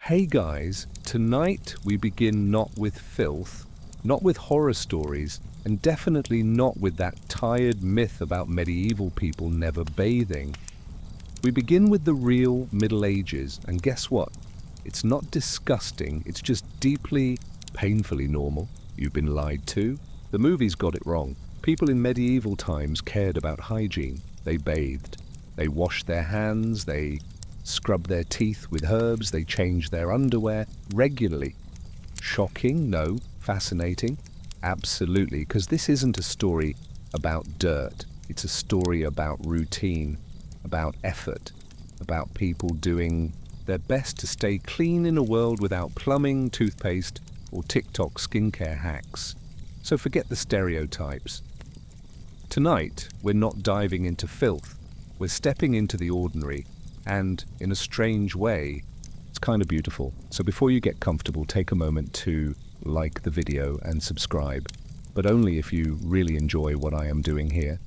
Hey guys, tonight we begin not with filth, not with horror stories, and definitely not with that tired myth about medieval people never bathing. We begin with the real Middle Ages, and guess what? It's not disgusting, it's just deeply, painfully normal. You've been lied to. The movies got it wrong. People in medieval times cared about hygiene. They bathed. They washed their hands, they scrubbed their teeth with herbs, they changed their underwear regularly. Shocking? No. Fascinating? Absolutely, because this isn't a story about dirt. It's a story about routine, about effort, about people doing their best to stay clean in a world without plumbing, toothpaste, or TikTok skincare hacks. So forget the stereotypes. Tonight, we're not diving into filth. We're stepping into the ordinary, and in a strange way, it's kind of beautiful. So before you get comfortable, take a moment to like the video and subscribe, but only if you really enjoy what I am doing here.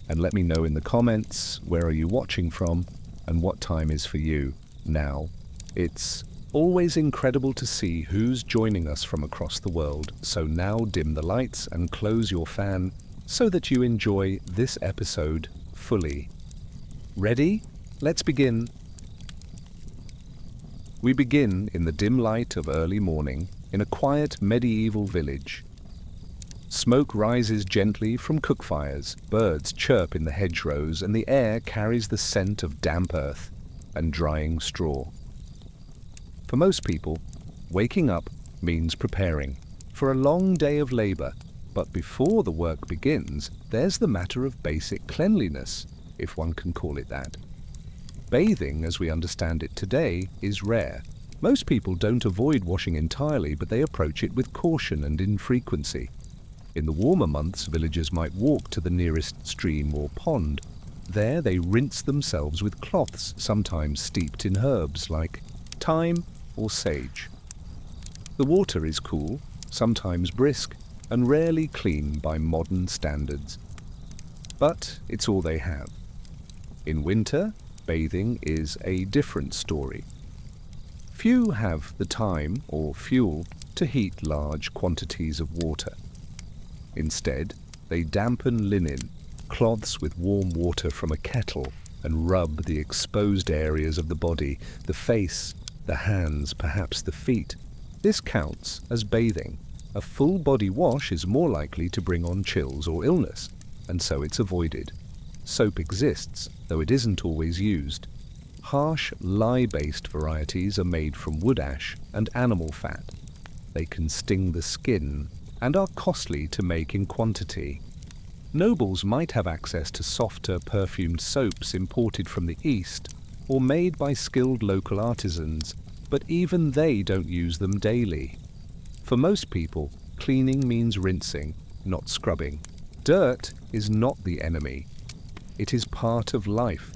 And let me know in the comments, where are you watching from and what time is for you now. It's always incredible to see who's joining us from across the world. So now dim the lights and close your fan so that you enjoy this episode fully. Ready? Let's begin. We begin in the dim light of early morning in a quiet medieval village. Smoke rises gently from cook fires, birds chirp in the hedgerows, and the air carries the scent of damp earth and drying straw. For most people, waking up means preparing for a long day of labor, but before the work begins, there's the matter of basic cleanliness, if one can call it that. Bathing, as we understand it today, is rare. Most people don't avoid washing entirely, but they approach it with caution and infrequency. In the warmer months, villagers might walk to the nearest stream or pond. There they rinse themselves with cloths, sometimes steeped in herbs like thyme or sage. The water is cool, sometimes brisk, and rarely clean by modern standards. But it's all they have. In winter, bathing is a different story. Few have the time or fuel to heat large quantities of water. Instead, they dampen linen, cloths with warm water from a kettle, and rub the exposed areas of the body, the face, the hands, perhaps the feet. This counts as bathing. A full body wash is more likely to bring on chills or illness, and so it's avoided. Soap exists, though it isn't always used. Harsh, lye-based varieties are made from wood ash and animal fat. They can sting the skin and are costly to make in quantity. Nobles might have access to softer, perfumed soaps imported from the East or made by skilled local artisans, but even they don't use them daily. For most people, cleaning means rinsing, not scrubbing. Dirt is not the enemy. It is part of life.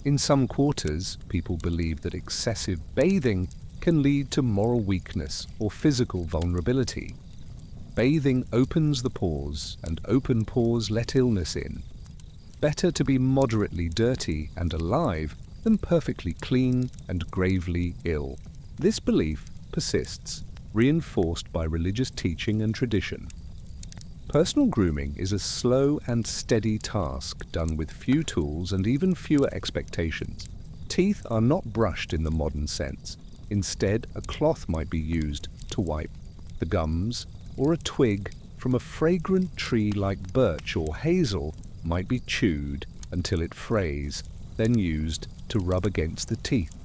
In some quarters, people believe that excessive bathing can lead to moral weakness or physical vulnerability. Bathing opens the pores, and open pores let illness in. Better to be moderately dirty and alive than perfectly clean and gravely ill. This belief persists, reinforced by religious teaching and tradition. Personal grooming is a slow and steady task done with few tools and even fewer expectations. Teeth are not brushed in the modern sense. Instead, a cloth might be used to wipe the gums, or a twig from a fragrant tree like birch or hazel might be chewed until it frays, then used to rub against the teeth.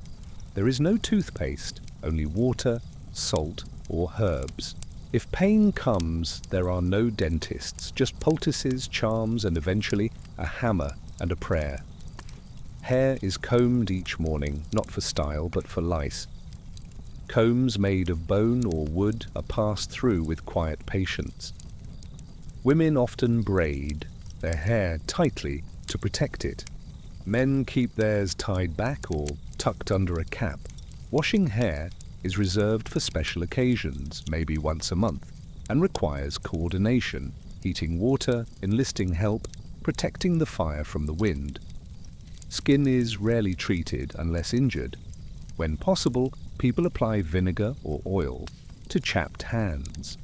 There is no toothpaste, only water, salt, or herbs. If pain comes, there are no dentists, just poultices, charms, and eventually a hammer and a prayer. Hair is combed each morning, not for style, but for lice. Combs made of bone or wood are passed through with quiet patience. Women often braid their hair tightly to protect it. Men keep theirs tied back or tucked under a cap. Washing hair is reserved for special occasions, maybe once a month, and requires coordination, heating water, enlisting help, protecting the fire from the wind. Skin is rarely treated unless injured. When possible, people apply vinegar or oil to chapped hands.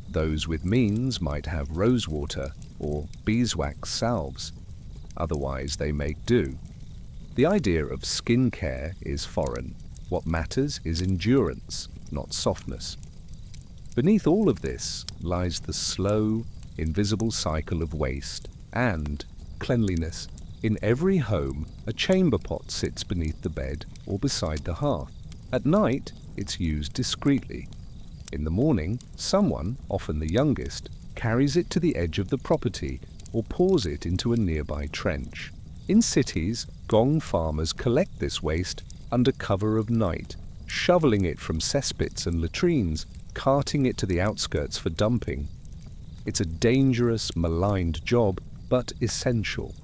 Those with means might have rosewater or beeswax salves. Otherwise, they make do. The idea of skin care is foreign. What matters is endurance, not softness. Beneath all of this lies the slow, invisible cycle of waste and cleanliness. In every home, a chamber pot sits beneath the bed or beside the hearth. At night, it's used discreetly. In the morning, someone, often the youngest, carries it to the edge of the property or pours it into a nearby trench. In cities, gong farmers collect this waste under cover of night, shoveling it from cesspits and latrines, carting it to the outskirts for dumping. It's a dangerous, maligned job, but essential.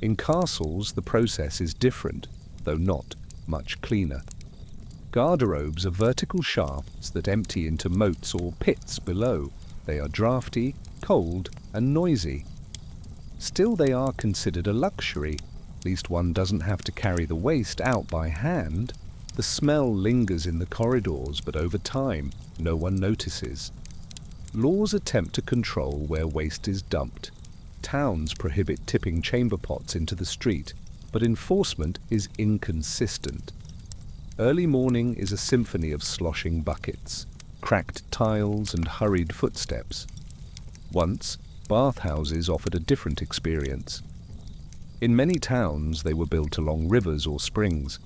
In castles, the process is different, though not much cleaner. Garderobes are vertical shafts that empty into moats or pits below. They are drafty, cold, and noisy. Still, they are considered a luxury. At least one doesn't have to carry the waste out by hand. The smell lingers in the corridors, but over time, no one notices. Laws attempt to control where waste is dumped. Towns prohibit tipping chamber pots into the street, but enforcement is inconsistent. Early morning is a symphony of sloshing buckets, cracked tiles, and hurried footsteps. Once, bathhouses offered a different experience. In many towns, they were built along rivers or springs.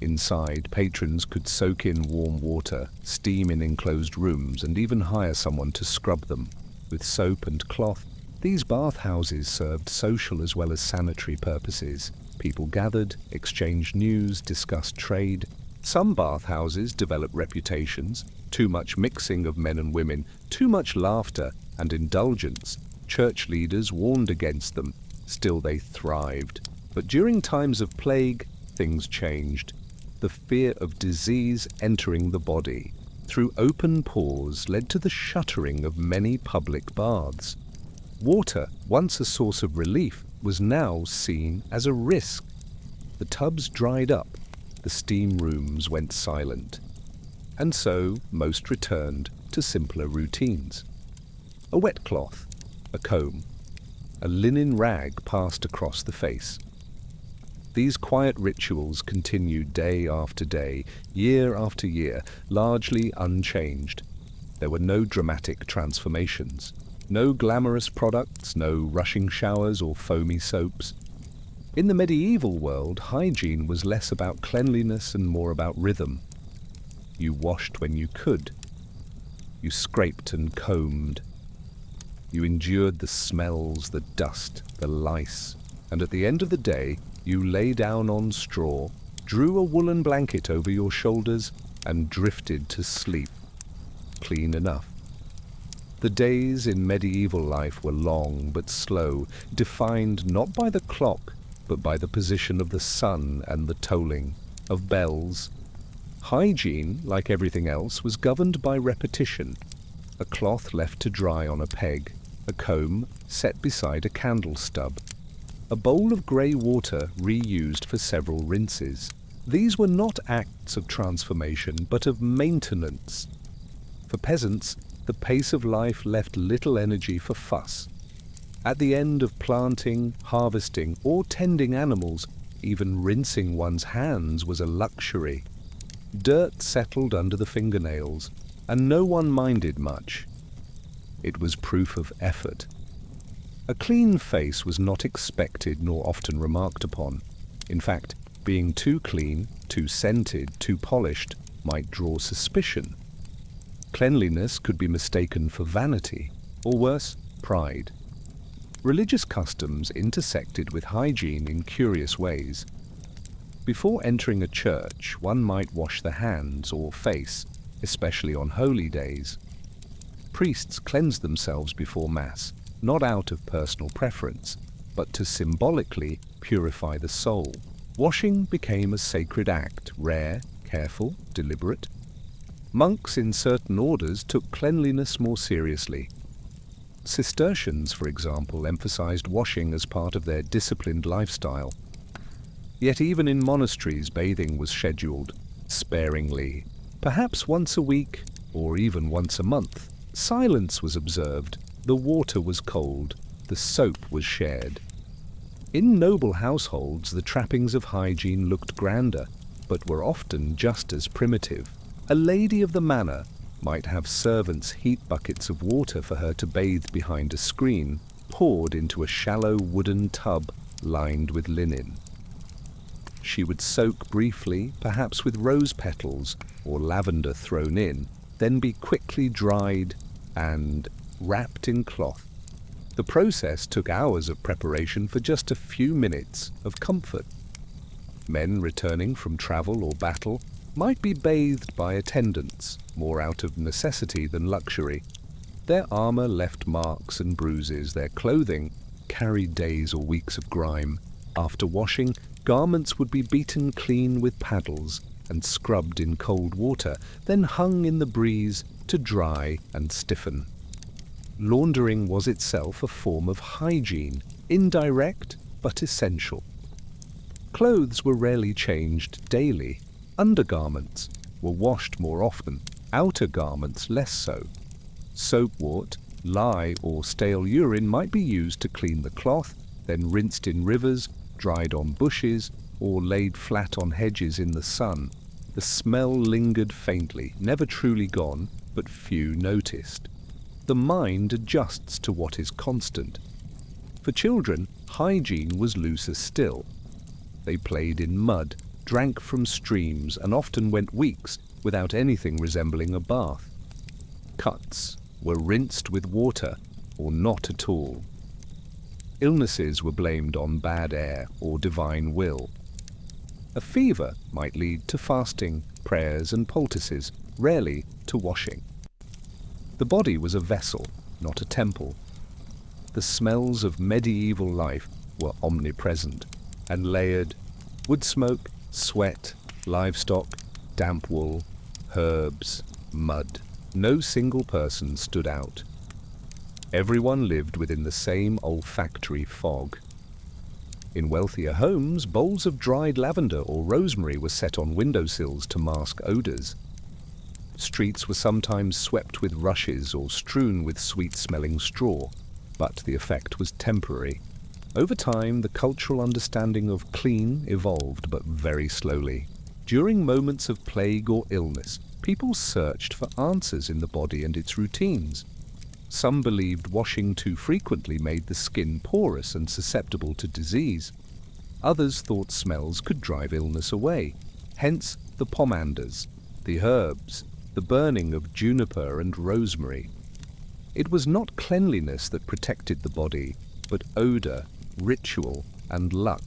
Inside, patrons could soak in warm water, steam in enclosed rooms, and even hire someone to scrub them. With soap and cloth, these bathhouses served social as well as sanitary purposes. People gathered, exchanged news, discussed trade. Some bathhouses developed reputations: too much mixing of men and women, too much laughter and indulgence. Church leaders warned against them. Still, they thrived. But during times of plague, things changed. The fear of disease entering the body through open pores led to the shuttering of many public baths. Water, once a source of relief, was now seen as a risk. The tubs dried up. The steam rooms went silent. And so most returned to simpler routines. A wet cloth, a comb, a linen rag passed across the face. These quiet rituals continued day after day, year after year, largely unchanged. There were no dramatic transformations, no glamorous products, no rushing showers or foamy soaps. In the medieval world, hygiene was less about cleanliness and more about rhythm. You washed when you could. You scraped and combed. You endured the smells, the dust, the lice, and at the end of the day, you lay down on straw, drew a woolen blanket over your shoulders, and drifted to sleep. Clean enough. The days in medieval life were long but slow, defined not by the clock, but by the position of the sun and the tolling of bells. Hygiene, like everything else, was governed by repetition. A cloth left to dry on a peg, a comb set beside a candle stub, a bowl of grey water reused for several rinses. These were not acts of transformation, but of maintenance. For peasants, the pace of life left little energy for fuss. At the end of planting, harvesting, or tending animals, even rinsing one's hands was a luxury. Dirt settled under the fingernails, and no one minded much. It was proof of effort. A clean face was not expected nor often remarked upon. In fact, being too clean, too scented, too polished might draw suspicion. Cleanliness could be mistaken for vanity, or worse, pride. Religious customs intersected with hygiene in curious ways. Before entering a church, one might wash the hands or face, especially on holy days. Priests cleansed themselves before Mass, not out of personal preference, but to symbolically purify the soul. Washing became a sacred act, rare, careful, deliberate. Monks in certain orders took cleanliness more seriously. Cistercians, for example, emphasized washing as part of their disciplined lifestyle. Yet even in monasteries, bathing was scheduled. Sparingly, perhaps once a week or even once a month, silence was observed, the water was cold, the soap was shared. In noble households, the trappings of hygiene looked grander, but were often just as primitive. A lady of the manor might have servants heat buckets of water for her to bathe behind a screen, poured into a shallow wooden tub lined with linen. She would soak briefly, perhaps with rose petals or lavender thrown in, then be quickly dried and wrapped in cloth. The process took hours of preparation for just a few minutes of comfort. Men returning from travel or battle might be bathed by attendants, more out of necessity than luxury. Their armor left marks and bruises, their clothing carried days or weeks of grime. After washing, garments would be beaten clean with paddles and scrubbed in cold water, then hung in the breeze to dry and stiffen. Laundering was itself a form of hygiene, indirect but essential. Clothes were rarely changed daily. Undergarments were washed more often, outer garments less so. Soapwort, lye or stale urine might be used to clean the cloth, then rinsed in rivers, dried on bushes, or laid flat on hedges in the sun. The smell lingered faintly, never truly gone, but few noticed. The mind adjusts to what is constant. For children, hygiene was looser still. They played in mud, drank from streams, and often went weeks without anything resembling a bath. Cuts were rinsed with water or not at all. Illnesses were blamed on bad air or divine will. A fever might lead to fasting, prayers and poultices, rarely to washing. The body was a vessel, not a temple. The smells of medieval life were omnipresent and layered: wood smoke, sweat, livestock, damp wool, herbs, mud. No single person stood out. Everyone lived within the same olfactory fog. In wealthier homes, bowls of dried lavender or rosemary were set on windowsills to mask odors. Streets were sometimes swept with rushes or strewn with sweet-smelling straw, but the effect was temporary. Over time, the cultural understanding of clean evolved, but very slowly. During moments of plague or illness, people searched for answers in the body and its routines. Some believed washing too frequently made the skin porous and susceptible to disease. Others thought smells could drive illness away, hence the pomanders, the herbs, the burning of juniper and rosemary. It was not cleanliness that protected the body, but odor, ritual, and luck.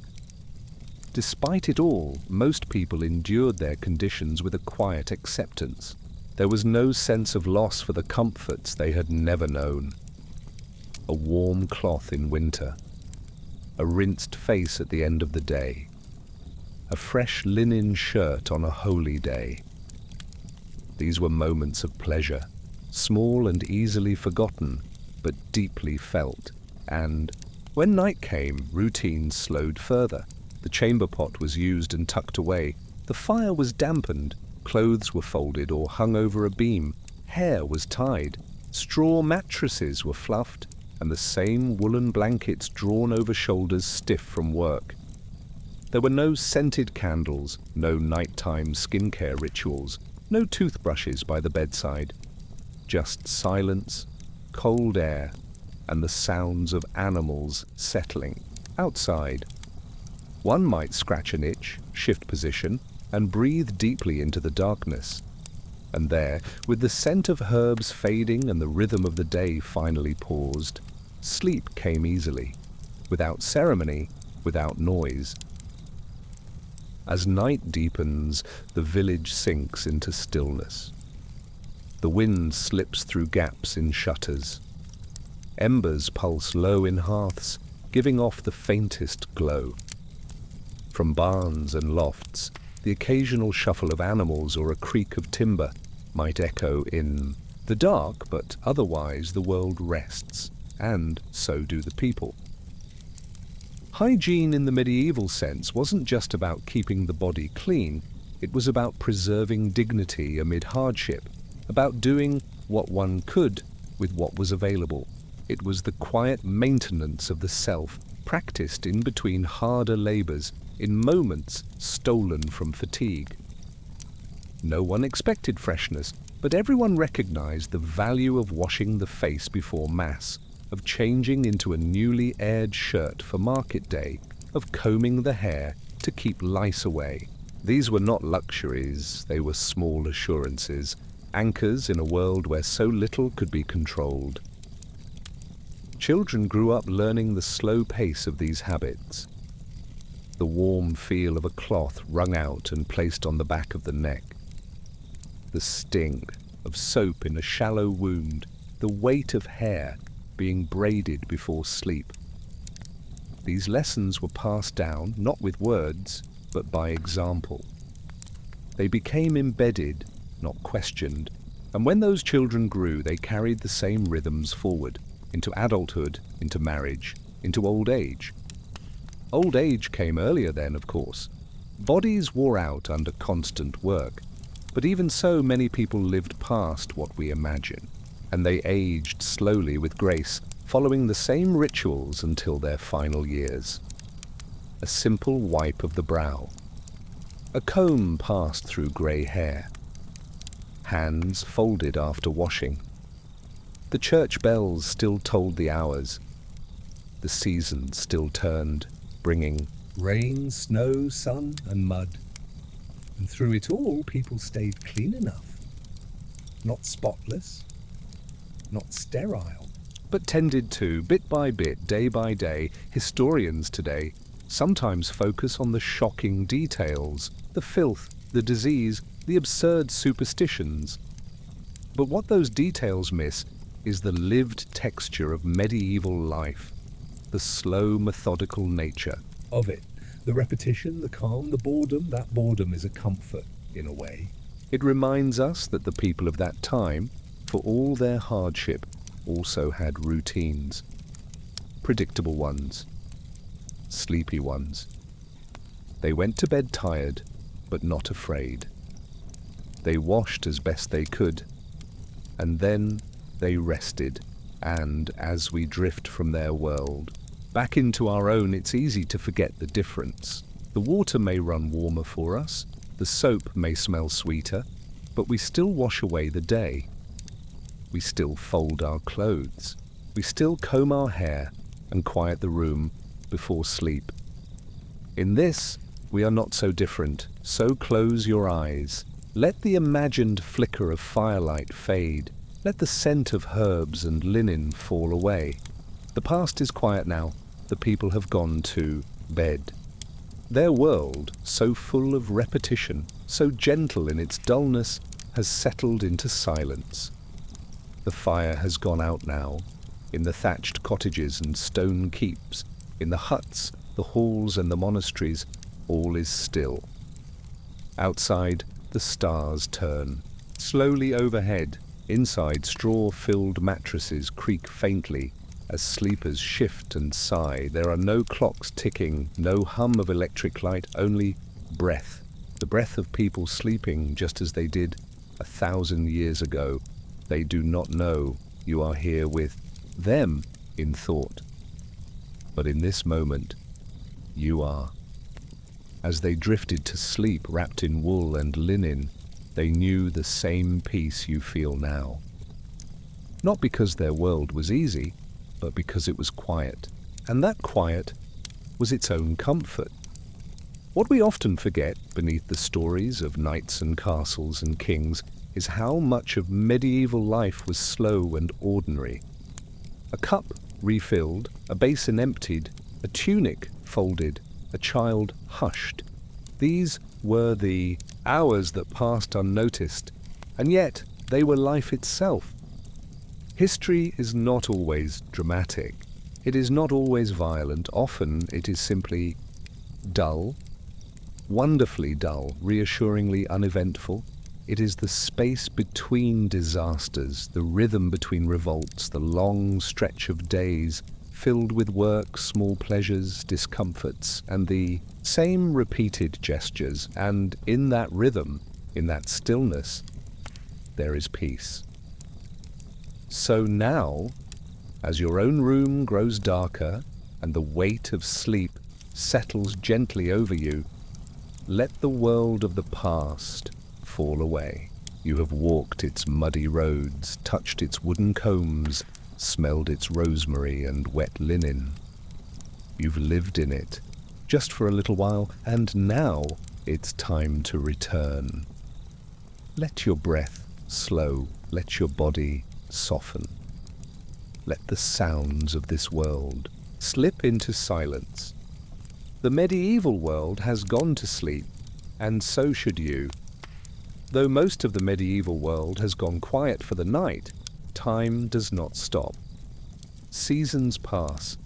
Despite it all, most people endured their conditions with a quiet acceptance. There was no sense of loss for the comforts they had never known. A warm cloth in winter, a rinsed face at the end of the day, a fresh linen shirt on a holy day. These were moments of pleasure, small and easily forgotten, but deeply felt. And when night came, routines slowed further. The chamber pot was used and tucked away. The fire was dampened. Clothes were folded or hung over a beam. Hair was tied. Straw mattresses were fluffed, and the same woolen blankets drawn over shoulders stiff from work. There were no scented candles, no nighttime skincare rituals, no toothbrushes by the bedside. Just silence, cold air, and the sounds of animals settling outside. One might scratch an itch, shift position, and breathe deeply into the darkness. And there, with the scent of herbs fading and the rhythm of the day finally paused, sleep came easily, without ceremony, without noise. As night deepens, the village sinks into stillness. The wind slips through gaps in shutters. Embers pulse low in hearths, giving off the faintest glow. From barns and lofts, the occasional shuffle of animals or a creak of timber might echo in the dark, but otherwise the world rests, and so do the people. Hygiene in the medieval sense wasn't just about keeping the body clean, It was about preserving dignity amid hardship, about doing what one could with what was available. It was the quiet maintenance of the self, practiced in between harder labors, in moments stolen from fatigue. No one expected freshness, but everyone recognized the value of washing the face before Mass, of changing into a newly aired shirt for market day, of combing the hair to keep lice away. These were not luxuries, they were small assurances, anchors in a world where so little could be controlled. Children grew up learning the slow pace of these habits. The warm feel of a cloth wrung out and placed on the back of the neck. The sting of soap in a shallow wound, the weight of hair being braided before sleep. These lessons were passed down, not with words, but by example. They became embedded, not questioned, and when those children grew, they carried the same rhythms forward, into adulthood, into marriage, into old age. Old age came earlier then, of course. Bodies wore out under constant work, but even so many people lived past what we imagine, and they aged slowly with grace, following the same rituals until their final years. A simple wipe of the brow. A comb passed through grey hair. Hands folded after washing. The church bells still tolled the hours. The seasons still turned, bringing rain, snow, sun, and mud. And through it all, people stayed clean enough. Not spotless, not sterile, but tended to, bit by bit, day by day. Historians today sometimes focus on the shocking details, the filth, the disease, the absurd superstitions. But what those details miss is the lived texture of medieval life, the slow, methodical nature of it. The repetition, the calm, the boredom, that boredom is a comfort, in a way. It reminds us that the people of that time, for all their hardship, also had routines. Predictable ones. Sleepy ones. They went to bed tired, but not afraid. They washed as best they could, and then they rested, and as we drift from their world back into our own, it's easy to forget the difference. The water may run warmer for us, the soap may smell sweeter, but we still wash away the day. We still fold our clothes. We still comb our hair and quiet the room before sleep. In this, we are not so different, so close your eyes. Let the imagined flicker of firelight fade. Let the scent of herbs and linen fall away. The past is quiet now. The people have gone to bed. Their world, so full of repetition, so gentle in its dullness, has settled into silence. The fire has gone out now, in the thatched cottages and stone keeps, in the huts, the halls and the monasteries, all is still. Outside, the stars turn. Slowly overhead, inside, straw-filled mattresses creak faintly as sleepers shift and sigh. There are no clocks ticking, no hum of electric light, only breath. The breath of people sleeping just as they did 1,000 years ago. They do not know you are here with them in thought. But in this moment, you are. As they drifted to sleep wrapped in wool and linen, they knew the same peace you feel now. Not because their world was easy, but because it was quiet. And that quiet was its own comfort. What we often forget beneath the stories of knights and castles and kings is how much of medieval life was slow and ordinary. A cup refilled, a basin emptied, a tunic folded, a child hushed. These were the hours that passed unnoticed, and yet they were life itself. History is not always dramatic. It is not always violent. Often it is simply dull, wonderfully dull, reassuringly uneventful. It is the space between disasters, the rhythm between revolts, the long stretch of days filled with work, small pleasures, discomforts, and the same repeated gestures, and in that rhythm, in that stillness, there is peace. So now, as your own room grows darker and the weight of sleep settles gently over you, let the world of the past fall away. You have walked its muddy roads, touched its wooden combs, smelled its rosemary and wet linen. You've lived in it, just for a little while, and now it's time to return. Let your breath slow, let your body soften. Let the sounds of this world slip into silence. The medieval world has gone to sleep, and so should you. Though most of the medieval world has gone quiet for the night, time does not stop. Seasons pass,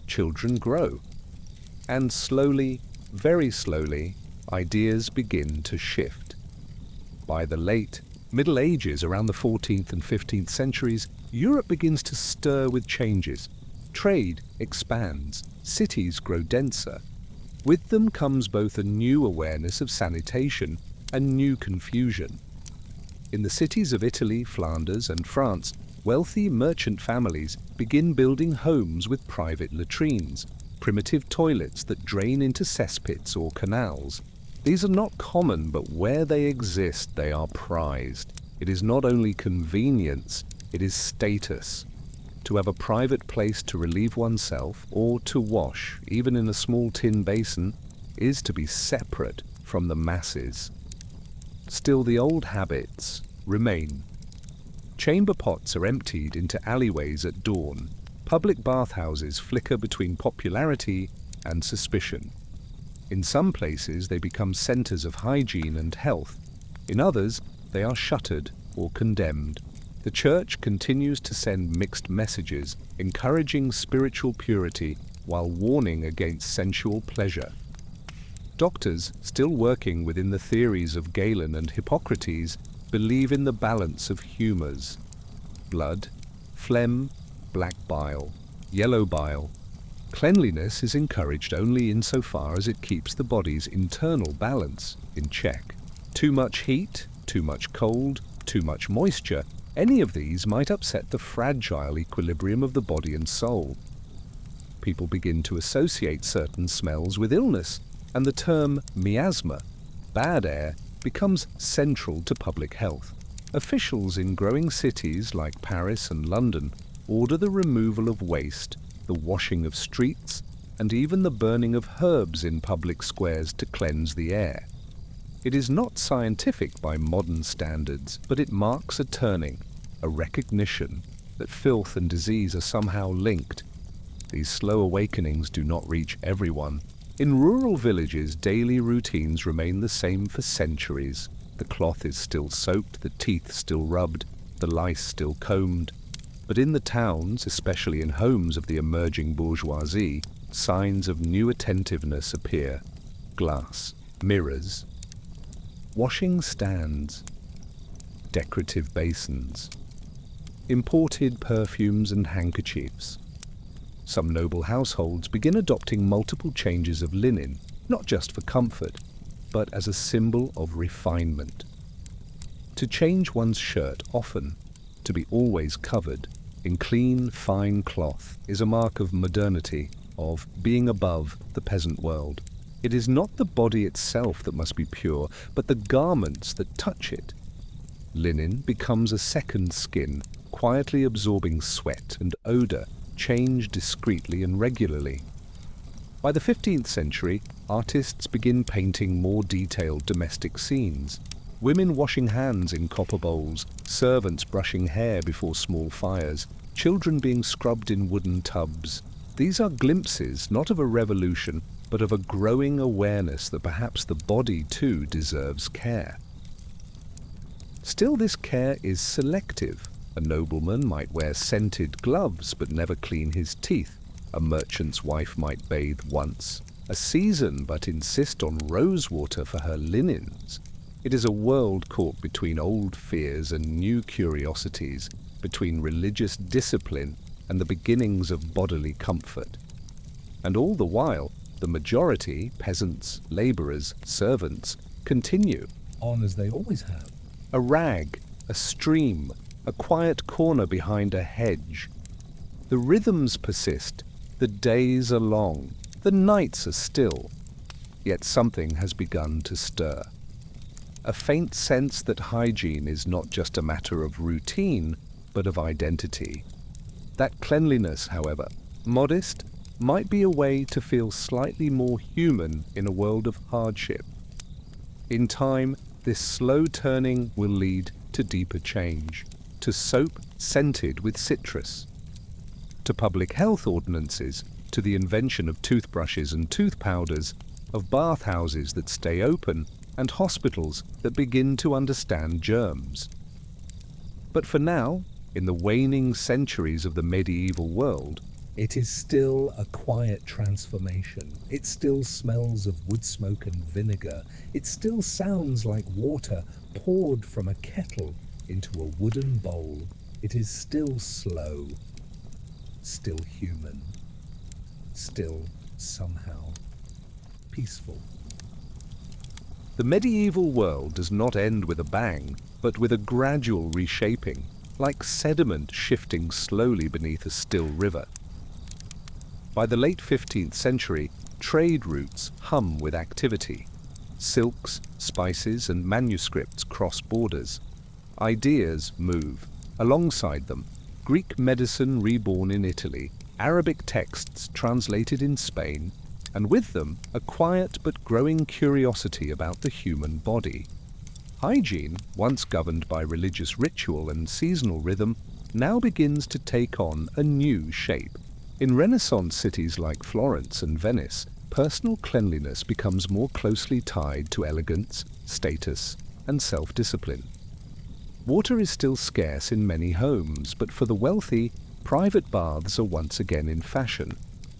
children grow, and slowly, very slowly, ideas begin to shift. By the late Middle Ages, around the 14th and 15th centuries, Europe begins to stir with changes. Trade expands, cities grow denser. With them comes both a new awareness of sanitation and new confusion. In the cities of Italy, Flanders, and France, wealthy merchant families begin building homes with private latrines, primitive toilets that drain into cesspits or canals. These are not common, but where they exist, they are prized. It is not only convenience, it is status. To have a private place to relieve oneself or to wash, even in a small tin basin, is to be separate from the masses. Still, the old habits remain. Chamber pots are emptied into alleyways at dawn. Public bathhouses flicker between popularity and suspicion. In some places, they become centers of hygiene and health. In others, they are shuttered or condemned. The Church continues to send mixed messages, encouraging spiritual purity while warning against sensual pleasure. Doctors, still working within the theories of Galen and Hippocrates, believe in the balance of humors: blood, phlegm, black bile, yellow bile. Cleanliness is encouraged only insofar as it keeps the body's internal balance in check. Too much heat, too much cold, too much moisture, any of these might upset the fragile equilibrium of the body and soul. People begin to associate certain smells with illness, and the term miasma, bad air, becomes central to public health. Officials in growing cities like Paris and London order the removal of waste, the washing of streets, and even the burning of herbs in public squares to cleanse the air. It is not scientific by modern standards, but it marks a turning, a recognition that filth and disease are somehow linked. These slow awakenings do not reach everyone. In rural villages, daily routines remain the same for centuries. The cloth is still soaked, the teeth still rubbed, the lice still combed. But in the towns, especially in homes of the emerging bourgeoisie, signs of new attentiveness appear. Glass, mirrors, washing stands, decorative basins, imported perfumes and handkerchiefs. Some noble households begin adopting multiple changes of linen, not just for comfort, but as a symbol of refinement. To change one's shirt often, to be always covered in clean, fine cloth, is a mark of modernity, of being above the peasant world. It is not the body itself that must be pure, but the garments that touch it. Linen becomes a second skin, quietly absorbing sweat and odor, changed discreetly and regularly. By the 15th century, artists begin painting more detailed domestic scenes. Women washing hands in copper bowls, servants brushing hair before small fires, children being scrubbed in wooden tubs. These are glimpses not of a revolution, but of a growing awareness that perhaps the body too deserves care. Still, this care is selective. A nobleman might wear scented gloves but never clean his teeth. A merchant's wife might bathe once a season but insist on rose water for her linens. It is a world caught between old fears and new curiosities, between religious discipline and the beginnings of bodily comfort. And all the while, the majority, peasants, labourers, servants, continue on as they always have. a rag, a stream, a quiet corner behind a hedge. The rhythms persist, the days are long, the nights are still. Yet something has begun to stir. A faint sense that hygiene is not just a matter of routine, but of identity. That cleanliness, however, modest, might be a way to feel slightly more human in a world of hardship. In time, this slow turning will lead to deeper change, to soap scented with citrus, to public health ordinances, to the invention of toothbrushes and tooth powders, of bathhouses that stay open, and hospitals that begin to understand germs. But for now, in the waning centuries of the medieval world, it is still a quiet transformation. It still smells of wood smoke and vinegar. It still sounds like water poured from a kettle into a wooden bowl. It is still slow, still human, still somehow peaceful. the medieval world does not end with a bang, but with a gradual reshaping, like sediment shifting slowly beneath a still river. By the late 15th century, trade routes hum with activity. Silks, spices, and manuscripts cross borders. Ideas move. Alongside them, Greek medicine reborn in Italy, Arabic texts translated in Spain, and with them a quiet but growing curiosity about the human body. Hygiene, once governed by religious ritual and seasonal rhythm, now begins to take on a new shape. In Renaissance cities like Florence and Venice, personal cleanliness becomes more closely tied to elegance, status, and self-discipline. Water is still scarce in many homes, but for the wealthy, private baths are once again in fashion,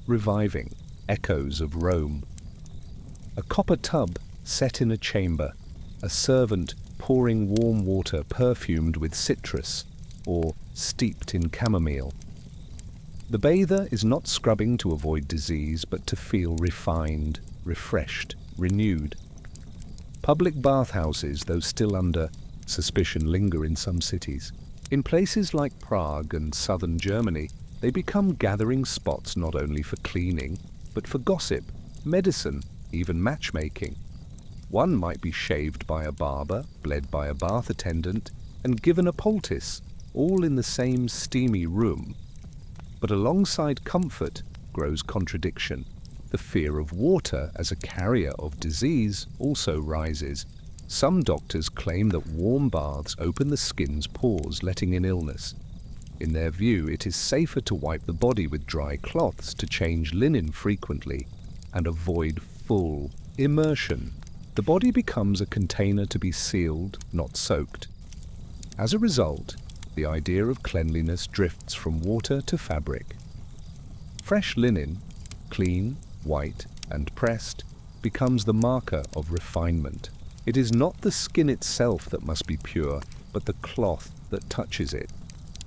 reviving echoes of Rome. A copper tub set in a chamber, a servant pouring warm water perfumed with citrus or steeped in chamomile. The bather is not scrubbing to avoid disease, but to feel refined, refreshed, renewed. Public bathhouses, though still under suspicion, linger in some cities. In places like Prague and southern Germany, they become gathering spots not only for cleaning, but for gossip, medicine, even matchmaking. One might be shaved by a barber, bled by a bath attendant, and given a poultice, all in the same steamy room. But alongside comfort grows contradiction. The fear of water as a carrier of disease also rises. Some doctors claim that warm baths open the skin's pores, letting in illness. In their view, it is safer to wipe the body with dry cloths, to change linen frequently, and avoid full immersion. The body becomes a container to be sealed, not soaked. As a result, the idea of cleanliness drifts from water to fabric. Fresh linen, clean, white, and pressed, becomes the marker of refinement. It is not the skin itself that must be pure, but the cloth that touches it.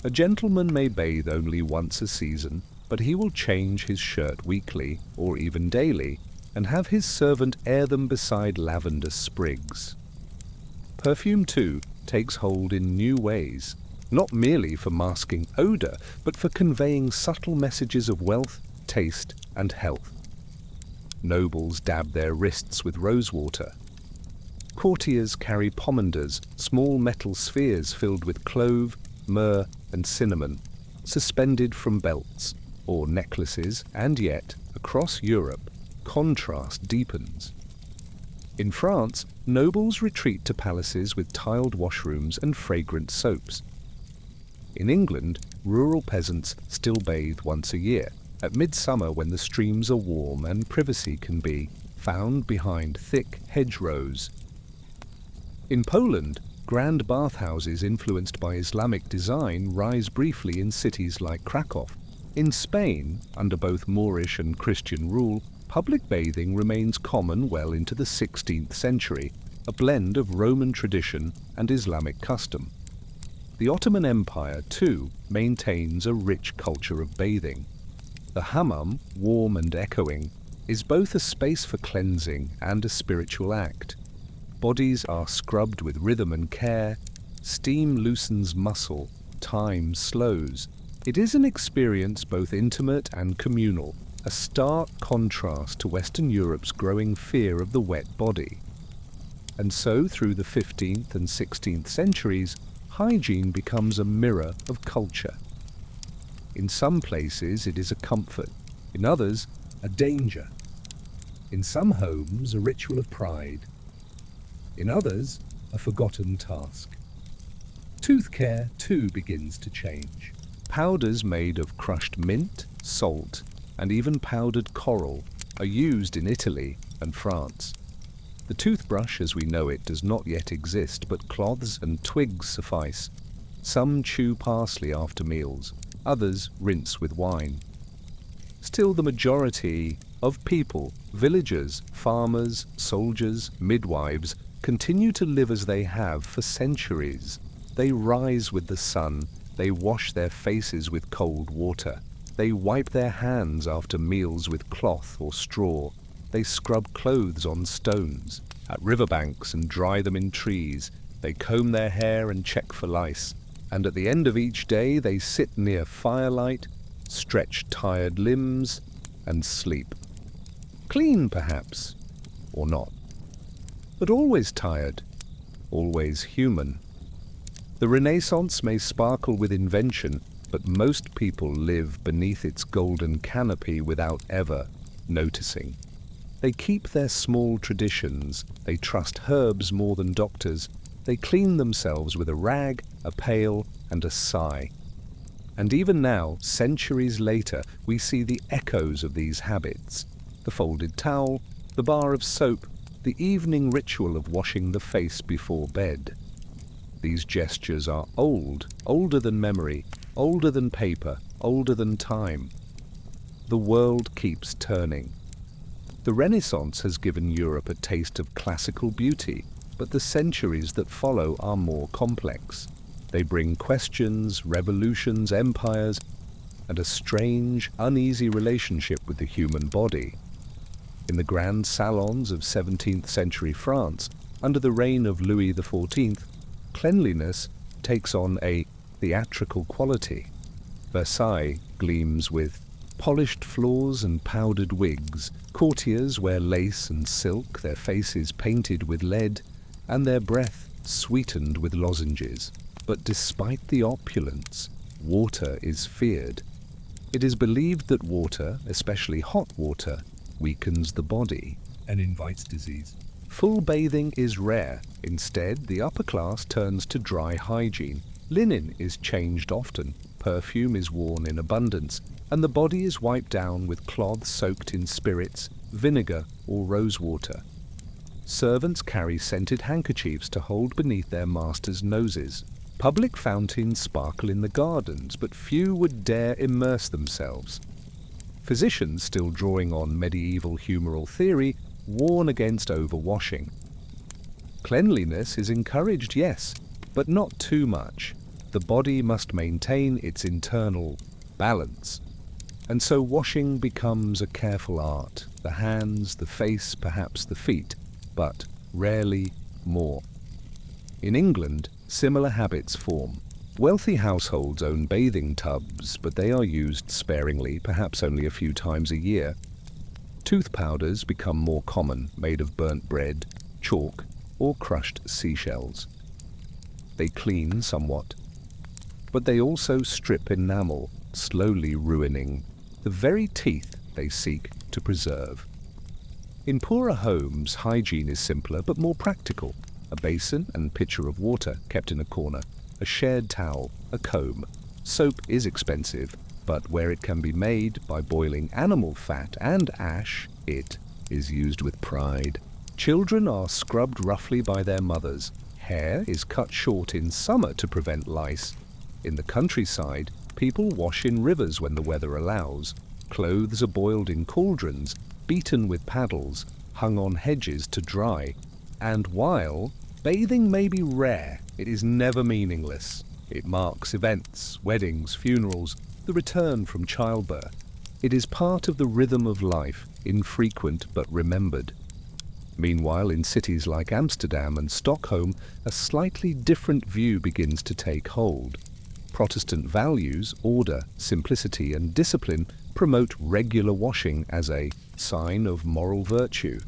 A gentleman may bathe only once a season, but he will change his shirt weekly, or even daily, and have his servant air them beside lavender sprigs. Perfume, too, takes hold in new ways, not merely for masking odor, but for conveying subtle messages of wealth, taste, and health. Nobles dab their wrists with rosewater. Courtiers carry pomanders, small metal spheres filled with clove, myrrh, and cinnamon, suspended from belts or necklaces, and yet, across Europe, contrast deepens. In France, nobles retreat to palaces with tiled washrooms and fragrant soaps. In England, rural peasants still bathe once a year, at midsummer when the streams are warm and privacy can be found behind thick hedgerows. In Poland, grand bathhouses influenced by Islamic design rise briefly in cities like Krakow. In Spain, under both Moorish and Christian rule, public bathing remains common well into the 16th century, a blend of Roman tradition and Islamic custom. The Ottoman Empire, too, maintains a rich culture of bathing. The hammam, warm and echoing, is both a space for cleansing and a spiritual act. Bodies are scrubbed with rhythm and care, steam loosens muscle, time slows. It is an experience both intimate and communal, a stark contrast to Western Europe's growing fear of the wet body. And so, through the 15th and 16th centuries, hygiene becomes a mirror of culture. In some places it is a comfort, in others A danger. In some homes, a ritual of pride. In others, a forgotten task. Tooth care, too, begins to change. powders made of crushed mint, salt, and even powdered coral are used in Italy and France. The toothbrush as we know it does not yet exist, but cloths and twigs suffice. Some chew parsley after meals, others rinse with wine. Still, the majority of people, villagers, farmers, soldiers, midwives, continue to live as they have for centuries. They rise with the sun, they wash their faces with cold water, they wipe their hands after meals with cloth or straw, they scrub clothes on stones, at riverbanks and dry them in trees, they comb their hair and check for lice, and at the end of each day they sit near firelight, stretch tired limbs, and sleep. Clean, perhaps, or not, but always tired, always human. The Renaissance may sparkle with invention, but most people live beneath its golden canopy without ever noticing. They keep their small traditions, they trust herbs more than doctors, they clean themselves with a rag, a pail, and a sigh. And even now, centuries later, we see the echoes of these habits. The folded towel, the bar of soap, the evening ritual of washing the face before bed. These gestures are old, older than memory, older than paper, older than time. The world keeps turning. The Renaissance has given Europe a taste of classical beauty, but the centuries that follow are more complex. They bring questions, revolutions, empires, and a strange, uneasy relationship with the human body. In the grand salons of 17th century France, under the reign of Louis XIV, cleanliness takes on a theatrical quality. Versailles gleams with polished floors and powdered wigs. Courtiers wear lace and silk, their faces painted with lead, and their breath sweetened with lozenges. But despite the opulence, water is feared. It is believed that water, especially hot water, weakens the body and invites disease. Full bathing is rare. Instead, the upper class turns to dry hygiene. Linen is changed often, perfume is worn in abundance, and the body is wiped down with cloths soaked in spirits, vinegar, or rosewater. Servants carry scented handkerchiefs to hold beneath their masters' noses. Public fountains sparkle in the gardens, but few would dare immerse themselves. Physicians, still drawing on medieval humoral theory, warn against overwashing. Cleanliness is encouraged, yes, but not too much. The body must maintain its internal balance. And so washing becomes a careful art. The hands, the face, perhaps the feet, but rarely more. In England, similar habits form. Wealthy households own bathing tubs, but they are used sparingly, perhaps only a few times a year. Tooth powders become more common, made of burnt bread, chalk, or crushed seashells. They clean somewhat, but they also strip enamel, slowly ruining the very teeth they seek to preserve. In poorer homes, hygiene is simpler but more practical. A basin and pitcher of water kept in a corner, a shared towel, a comb. Soap is expensive, but where it can be made by boiling animal fat and ash, it is used with pride. Children are scrubbed roughly by their mothers. Hair is cut short in summer to prevent lice. In the countryside, people wash in rivers when the weather allows. Clothes are boiled in cauldrons, beaten with paddles, hung on hedges to dry. And while bathing may be rare, it is never meaningless. It marks events, weddings, funerals, the return from childbirth. It is part of the rhythm of life, infrequent but remembered. Meanwhile, in cities like Amsterdam and Stockholm, a slightly different view begins to take hold. Protestant values, order, simplicity and discipline promote regular washing as a sign of moral virtue.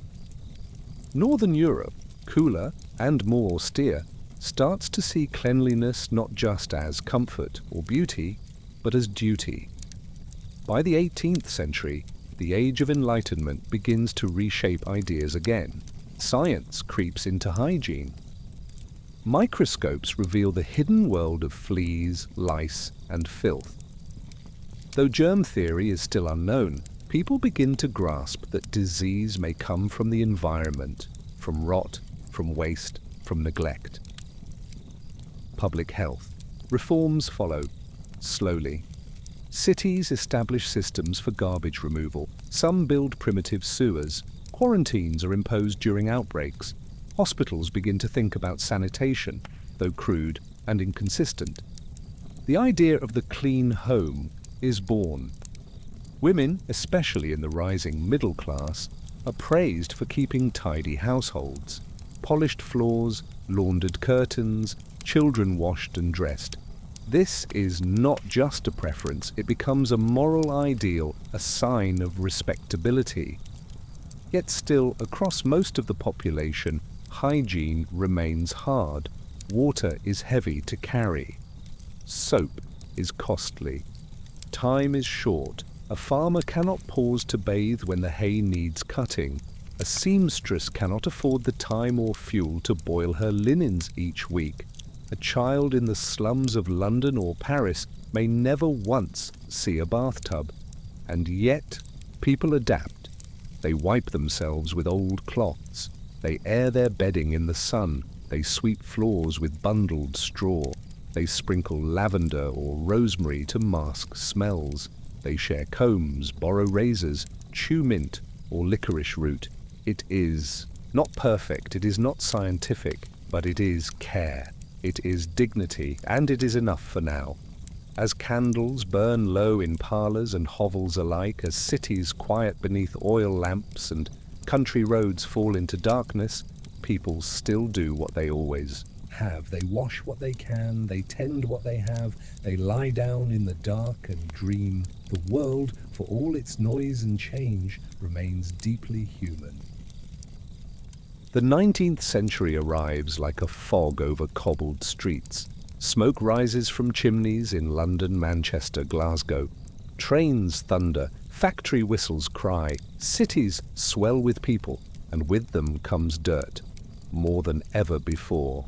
Northern Europe, cooler and more austere, starts to see cleanliness not just as comfort or beauty, but as duty. By the 18th century, the Age of Enlightenment begins to reshape ideas again. Science creeps into hygiene. Microscopes reveal the hidden world of fleas, lice, and filth. Though germ theory is still unknown, people begin to grasp that disease may come from the environment, from rot, from waste, from neglect. Public health. Reforms follow, slowly. Cities establish systems for garbage removal. Some build primitive sewers. Quarantines are imposed during outbreaks. Hospitals begin to think about sanitation, though crude and inconsistent. The idea of the clean home is born. Women, especially in the rising middle class, are praised for keeping tidy households. Polished floors, laundered curtains, children washed and dressed. This is not just a preference, it becomes a moral ideal, a sign of respectability. Yet still, across most of the population, hygiene remains hard. Water is heavy to carry. Soap is costly. Time is short. A farmer cannot pause to bathe when the hay needs cutting. A seamstress cannot afford the time or fuel to boil her linens each week. A child in the slums of London or Paris may never once see a bathtub. And yet, people adapt. They wipe themselves with old cloths. They air their bedding in the sun. They sweep floors with bundled straw. They sprinkle lavender or rosemary to mask smells. They share combs, borrow razors, chew mint or licorice root. It is not perfect, it is not scientific, but it is care. It is dignity, and it is enough for now. As candles burn low in parlours and hovels alike, as cities quiet beneath oil lamps and country roads fall into darkness, people still do what they always have. They wash what they can, they tend what they have, they lie down in the dark and dream. The world, for all its noise and change, remains deeply human. The 19th century arrives like a fog over cobbled streets. Smoke rises from chimneys in London, Manchester, Glasgow. Trains thunder, factory whistles cry, cities swell with people, and with them comes dirt, more than ever before.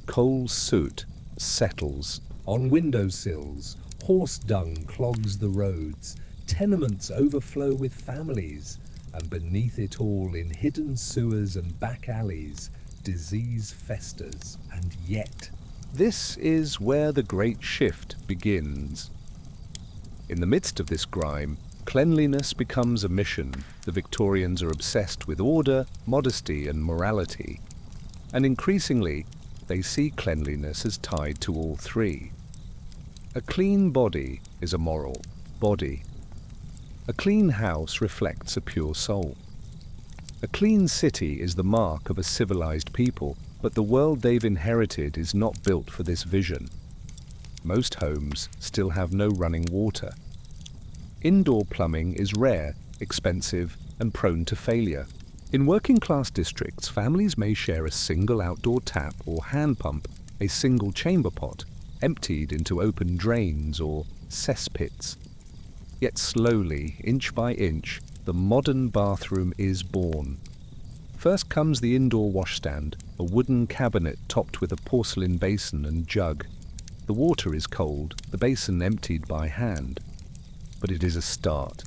Coal soot settles. On windowsills, horse dung clogs the roads, tenements overflow with families, and beneath it all, in hidden sewers and back alleys, disease festers. And yet, this is where the great shift begins. In the midst of this grime, cleanliness becomes a mission. The Victorians are obsessed with order, modesty, and morality. And increasingly, they see cleanliness as tied to all three. A clean body is a moral body. A clean house reflects a pure soul. A clean city is the mark of a civilized people, but the world they've inherited is not built for this vision. Most homes still have no running water. Indoor plumbing is rare, expensive, and prone to failure. In working-class districts, families may share a single outdoor tap or hand pump, a single chamber pot, emptied into open drains or cesspits. Yet slowly, inch by inch, the modern bathroom is born. First comes the indoor washstand, a wooden cabinet topped with a porcelain basin and jug. The water is cold, the basin emptied by hand. But it is a start.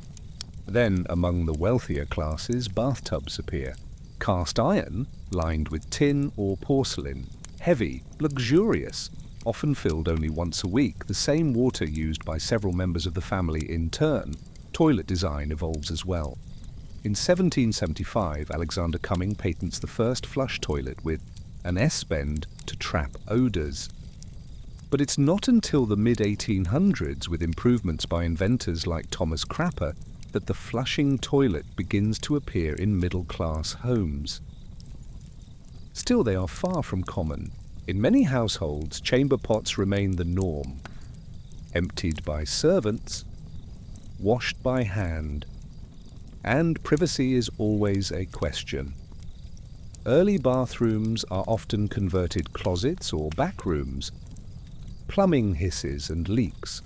Then, among the wealthier classes, bathtubs appear. Cast iron, lined with tin or porcelain. Heavy, luxurious, often filled only once a week, the same water used by several members of the family in turn. Toilet design evolves as well. In 1775, Alexander Cumming patents the first flush toilet with an S-bend to trap odours. But it's not until the mid-1800s, with improvements by inventors like Thomas Crapper, that the flushing toilet begins to appear in middle-class homes. Still, they are far from common. In many households, chamber pots remain the norm, emptied by servants, washed by hand, and privacy is always a question. Early bathrooms are often converted closets or back rooms. Plumbing hisses and leaks.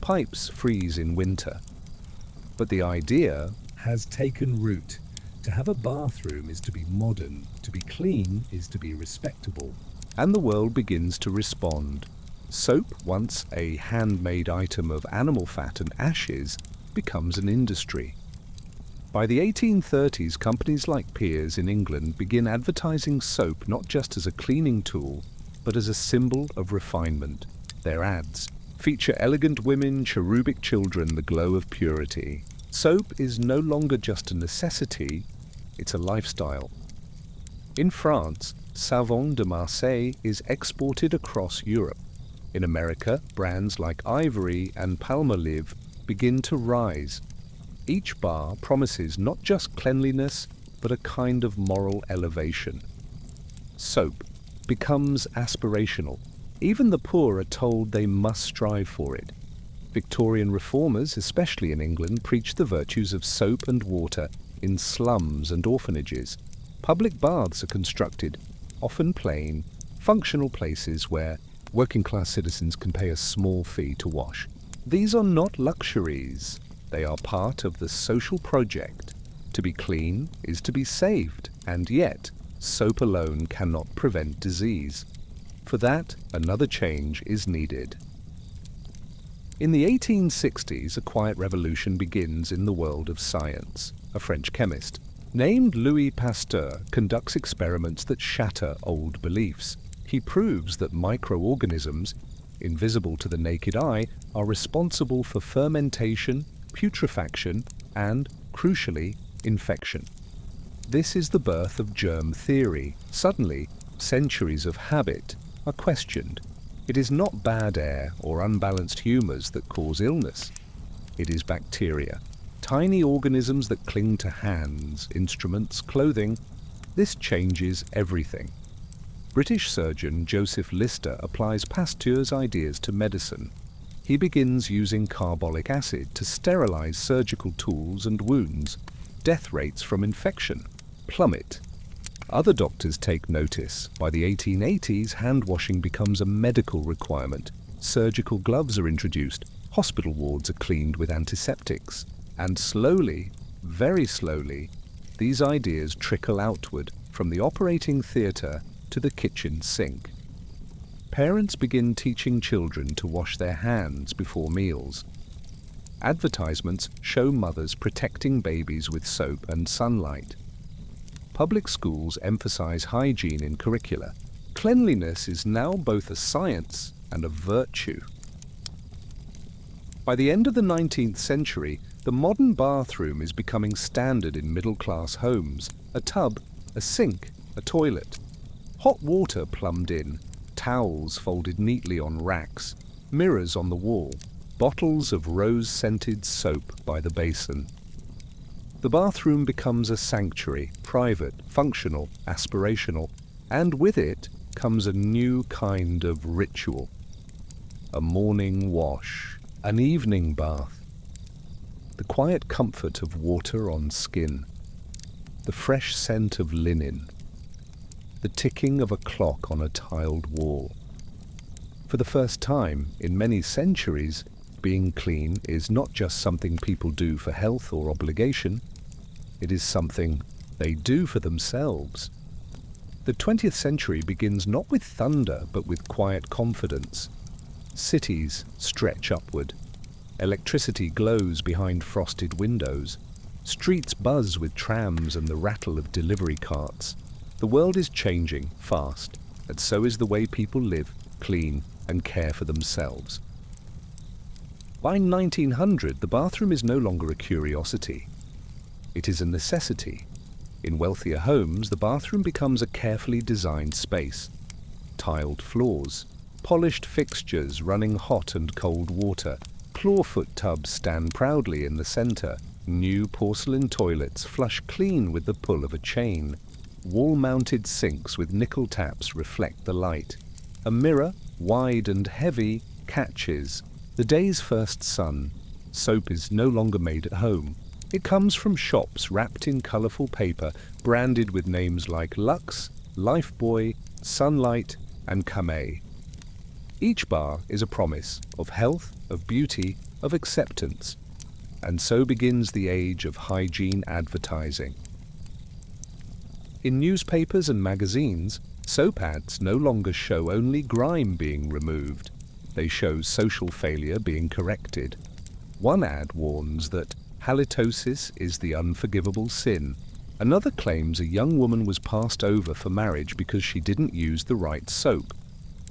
Pipes freeze in winter. But the idea has taken root. To have a bathroom is to be modern, to be clean is to be respectable. and the world begins to respond. Soap, once a handmade item of animal fat and ashes, becomes an industry. By the 1830s, companies like Pears in England begin advertising soap not just as a cleaning tool, but as a symbol of refinement. Their ads feature elegant women, cherubic children, the glow of purity. Soap is no longer just a necessity, it's a lifestyle. In France, Savon de Marseille is exported across Europe. In America, brands like Ivory and Palmolive begin to rise. Each bar promises not just cleanliness, but a kind of moral elevation. Soap becomes aspirational. Even the poor are told they must strive for it. Victorian reformers, especially in England, preached the virtues of soap and water in slums and orphanages. Public baths are constructed, often plain, functional places where working-class citizens can pay a small fee to wash. These are not luxuries. They are part of the social project. To be clean is to be saved, and yet soap alone cannot prevent disease. For that, another change is needed. In the 1860s, a quiet revolution begins in the world of science. A French chemist, named Louis Pasteur, conducts experiments that shatter old beliefs. He proves that microorganisms, invisible to the naked eye, are responsible for fermentation, putrefaction, and, crucially, infection. This is the birth of germ theory. Suddenly, centuries of habit are questioned. It is not bad air or unbalanced humours that cause illness. It is bacteria, tiny organisms that cling to hands, instruments, clothing. This changes everything. British surgeon Joseph Lister applies Pasteur's ideas to medicine. He begins using carbolic acid to sterilize surgical tools and wounds. Death rates from infection plummet. Other doctors take notice. By the 1880s, hand washing becomes a medical requirement. Surgical gloves are introduced. Hospital wards are cleaned with antiseptics. And slowly, very slowly, these ideas trickle outward from the operating theatre to the kitchen sink. Parents begin teaching children to wash their hands before meals. Advertisements show mothers protecting babies with soap and sunlight. Public schools emphasize hygiene in curricula. Cleanliness is now both a science and a virtue. By the end of the 19th century, the modern bathroom is becoming standard in middle-class homes. A tub, a sink, a toilet. Hot water plumbed in, towels folded neatly on racks, mirrors on the wall, bottles of rose-scented soap by the basin. The bathroom becomes a sanctuary, private, functional, aspirational, and with it comes a new kind of ritual. A morning wash, an evening bath, the quiet comfort of water on skin, the fresh scent of linen, the ticking of a clock on a tiled wall. For the first time in many centuries, being clean is not just something people do for health or obligation, it is something they do for themselves. The 20th century begins not with thunder, but with quiet confidence. Cities stretch upward. Electricity glows behind frosted windows. Streets buzz with trams and the rattle of delivery carts. The world is changing fast, and so is the way people live, clean, and care for themselves. By 1900, the bathroom is no longer a curiosity. It is a necessity. In wealthier homes, the bathroom becomes a carefully designed space. Tiled floors, Polished fixtures running hot and cold water. Clawfoot tubs stand proudly in the center. New porcelain toilets flush clean with the pull of a chain. Wall-mounted sinks with nickel taps reflect the light. A mirror, wide and heavy, catches the day's first sun. Soap is no longer made at home. It comes from shops wrapped in colorful paper, branded with names like Lux, Lifebuoy, Sunlight, and Camay. Each bar is a promise of health, of beauty, of acceptance. And so begins the age of hygiene advertising. In newspapers and magazines, soap ads no longer show only grime being removed. They show social failure being corrected. One ad warns that halitosis is the unforgivable sin. Another claims a young woman was passed over for marriage because she didn't use the right soap.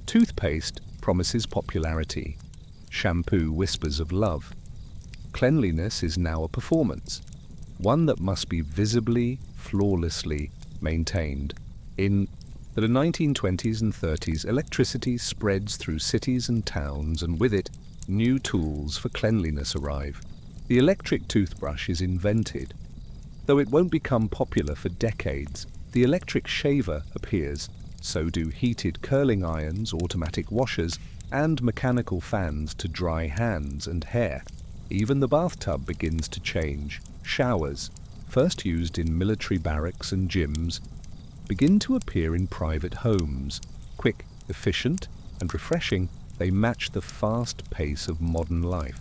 Toothpaste promises popularity. Shampoo whispers of love. Cleanliness is now a performance, one that must be visibly, flawlessly maintained. In the 1920s and 30s, electricity spreads through cities and towns, and with it, new tools for cleanliness arrive. The electric toothbrush is invented. Though it won't become popular for decades, the electric shaver appears. So do heated curling irons, automatic washers, and mechanical fans to dry hands and hair. Even the bathtub begins to change. Showers, first used in military barracks and gyms, begin to appear in private homes. Quick, efficient, and refreshing, they match the fast pace of modern life.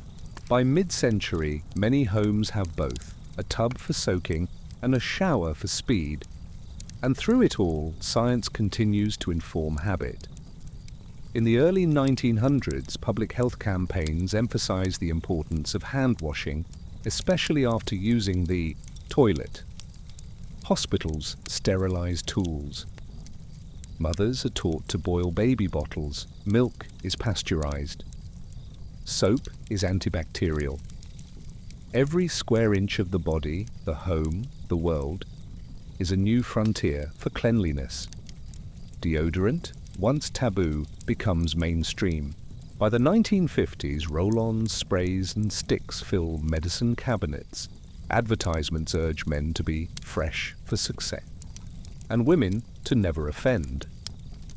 By mid-century, many homes have both, a tub for soaking and a shower for speed. And through it all, science continues to inform habit. In the early 1900s, public health campaigns emphasized the importance of hand washing, especially after using the toilet. Hospitals sterilize tools. Mothers are taught to boil baby bottles. Milk is pasteurized. Soap is antibacterial. Every square inch of the body, the home, the world, is a new frontier for cleanliness. Deodorant, once taboo, becomes mainstream. By the 1950s, roll-ons, sprays, and sticks fill medicine cabinets. Advertisements urge men to be fresh for success, and women to never offend.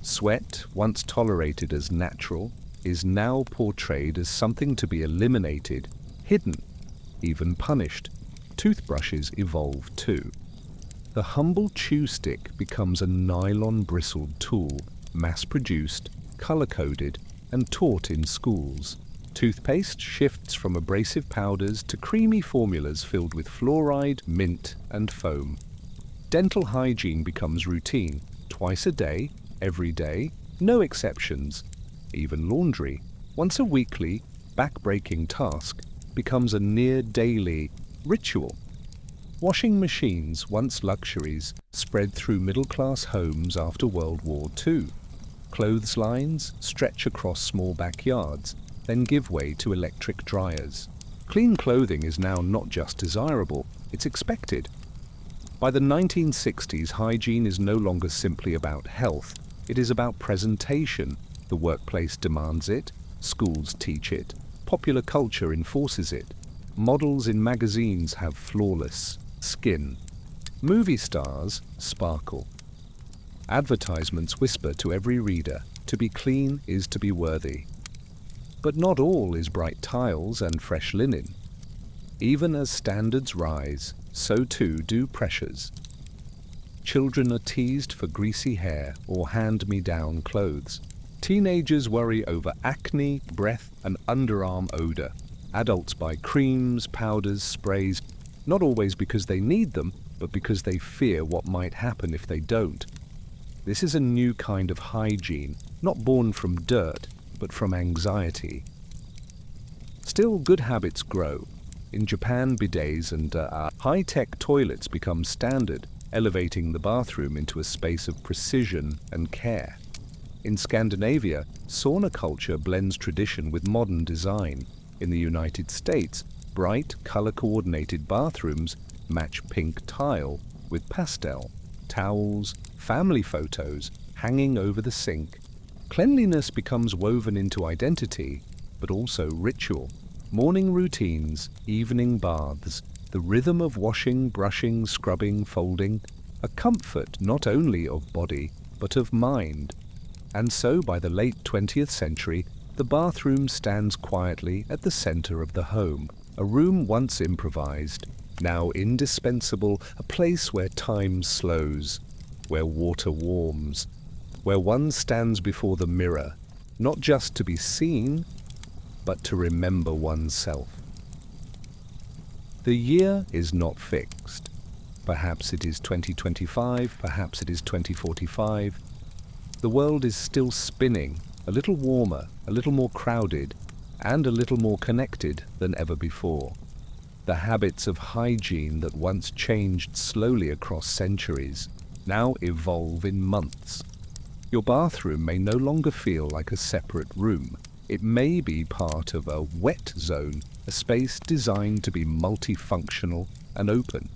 Sweat, once tolerated as natural, is now portrayed as something to be eliminated, hidden, even punished. Toothbrushes evolve too. The humble chew stick becomes a nylon-bristled tool, mass-produced, color-coded, and taught in schools. Toothpaste shifts from abrasive powders to creamy formulas filled with fluoride, mint, and foam. Dental hygiene becomes routine, twice a day, every day, no exceptions. Even laundry, once a weekly, back-breaking task, becomes a near-daily ritual. Washing machines, once luxuries, spread through middle-class homes after World War II. Clotheslines stretch across small backyards, then give way to electric dryers. Clean clothing is now not just desirable, it's expected. By the 1960s, hygiene is no longer simply about health, it is about presentation. The workplace demands it, schools teach it, popular culture enforces it. Models in magazines have flawless skin. Movie stars sparkle. Advertisements whisper to every reader, to be clean is to be worthy. But not all is bright tiles and fresh linen. Even as standards rise, so too do pressures. Children are teased for greasy hair or hand-me-down clothes. Teenagers worry over acne, breath, and underarm odor. Adults buy creams, powders, sprays, not always because they need them, but because they fear what might happen if they don't. This is a new kind of hygiene, not born from dirt, but from anxiety. Still, good habits grow. In Japan, bidets and high-tech toilets become standard, elevating the bathroom into a space of precision and care. In Scandinavia, sauna culture blends tradition with modern design. In the United States, bright, color-coordinated bathrooms match pink tile with pastel, towels, family photos hanging over the sink. Cleanliness becomes woven into identity, but also ritual. Morning routines, evening baths, the rhythm of washing, brushing, scrubbing, folding, a comfort not only of body, but of mind. And so by the late 20th century, the bathroom stands quietly at the center of the home, a room once improvised, now indispensable, a place where time slows, where water warms, where one stands before the mirror, not just to be seen, but to remember oneself. The year is not fixed. Perhaps it is 2025, perhaps it is 2045. The world is still spinning, a little warmer, a little more crowded, and a little more connected than ever before. The habits of hygiene that once changed slowly across centuries now evolve in months. Your bathroom may no longer feel like a separate room. It may be part of a wet zone, a space designed to be multifunctional and open.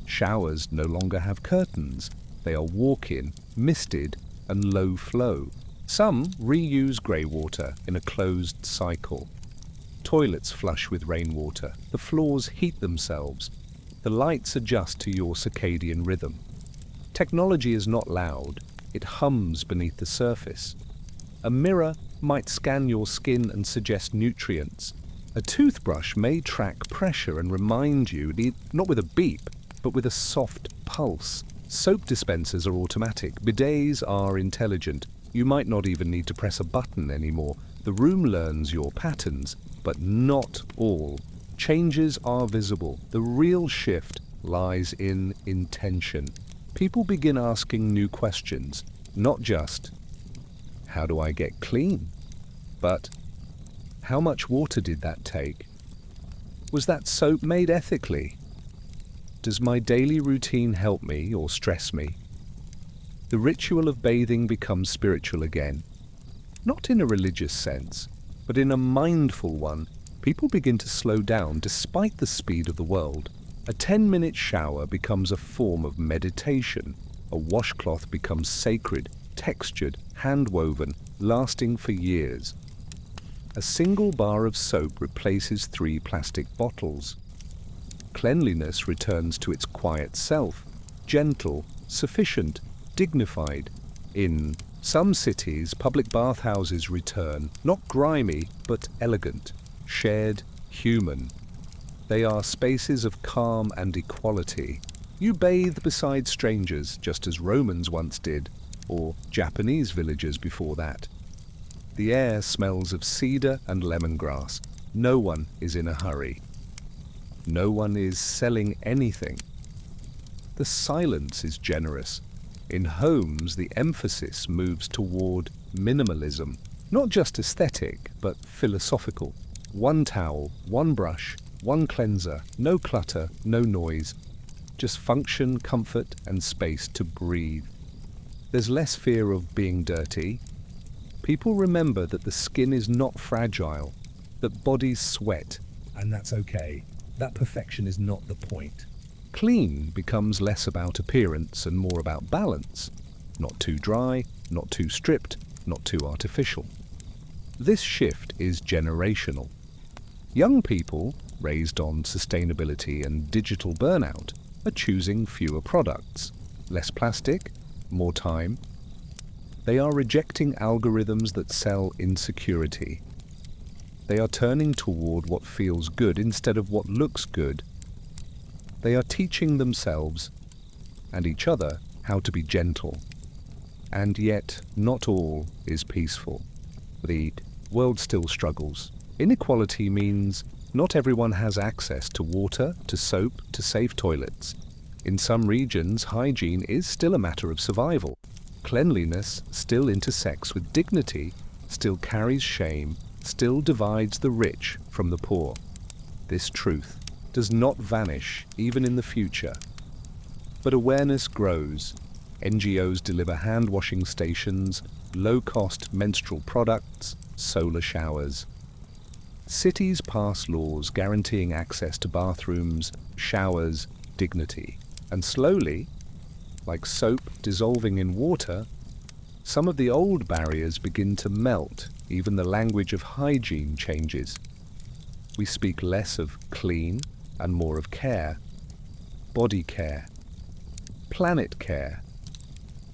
Showers no longer have curtains. They are walk-in, misted, and low flow. Some reuse grey water in a closed cycle. Toilets flush with rainwater. The floors heat themselves. The lights adjust to your circadian rhythm. Technology is not loud. It hums beneath the surface. A mirror might scan your skin and suggest nutrients. A toothbrush may track pressure and remind you, not with a beep, but with a soft pulse. Soap dispensers are automatic. Bidets are intelligent. You might not even need to press a button anymore. The room learns your patterns, but not all. Changes are visible. The real shift lies in intention. People begin asking new questions, not just, how do I get clean? But, how much water did that take? Was that soap made ethically? Does my daily routine help me or stress me? The ritual of bathing becomes spiritual again. Not in a religious sense, but in a mindful one. People begin to slow down despite the speed of the world. A 10-minute shower becomes a form of meditation. A washcloth becomes sacred, textured, hand-woven, lasting for years. A single bar of soap replaces 3 plastic bottles. Cleanliness returns to its quiet self, gentle, sufficient, dignified. In some cities, public bathhouses return, not grimy, but elegant, shared, human. They are spaces of calm and equality. You bathe beside strangers, just as Romans once did, or Japanese villagers before that. The air smells of cedar and lemongrass. No one is in a hurry. No one is selling anything. The silence is generous. In homes, the emphasis moves toward minimalism, not just aesthetic, but philosophical. One towel, one brush, one cleanser, no clutter, no noise. Just function, comfort, and space to breathe. There's less fear of being dirty. People remember that the skin is not fragile, that bodies sweat. And that's okay. That perfection is not the point. Clean becomes less about appearance and more about balance. Not too dry, not too stripped, not too artificial. This shift is generational. Young people, raised on sustainability and digital burnout, are choosing fewer products, less plastic, more time. They are rejecting algorithms that sell insecurity. They are turning toward what feels good instead of what looks good. They are teaching themselves and each other how to be gentle. And yet, not all is peaceful. The world still struggles. Inequality means not everyone has access to water, to soap, to safe toilets. In some regions, hygiene is still a matter of survival. Cleanliness still intersects with dignity, still carries shame, still divides the rich from the poor. This truth does not vanish even in the future. But awareness grows. NGOs deliver hand-washing stations, low-cost menstrual products, solar showers. Cities pass laws guaranteeing access to bathrooms, showers, dignity. And slowly, like soap dissolving in water, Some of the old barriers begin to melt, even the language of hygiene changes. We speak less of clean and more of care, body care, planet care,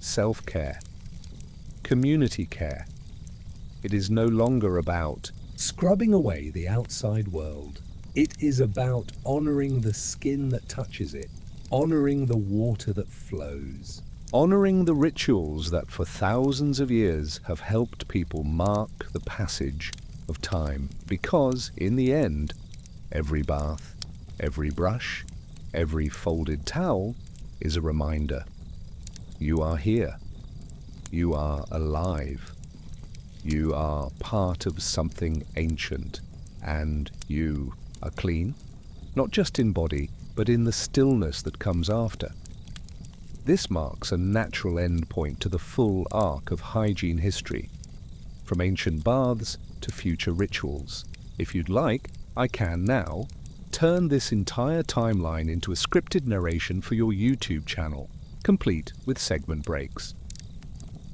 self-care, community care. It is no longer about scrubbing away the outside world. It is about honoring the skin that touches it, honoring the water that flows, honoring the rituals that for thousands of years have helped people mark the passage of time. Because, in the end, every bath, every brush, every folded towel is a reminder. You are here. You are alive. You are part of something ancient, and you are clean, not just in body, but in the stillness that comes after. This marks a natural end point to the full arc of hygiene history, from ancient baths to future rituals. If you'd like, I can now turn this entire timeline into a scripted narration for your YouTube channel, complete with segment breaks.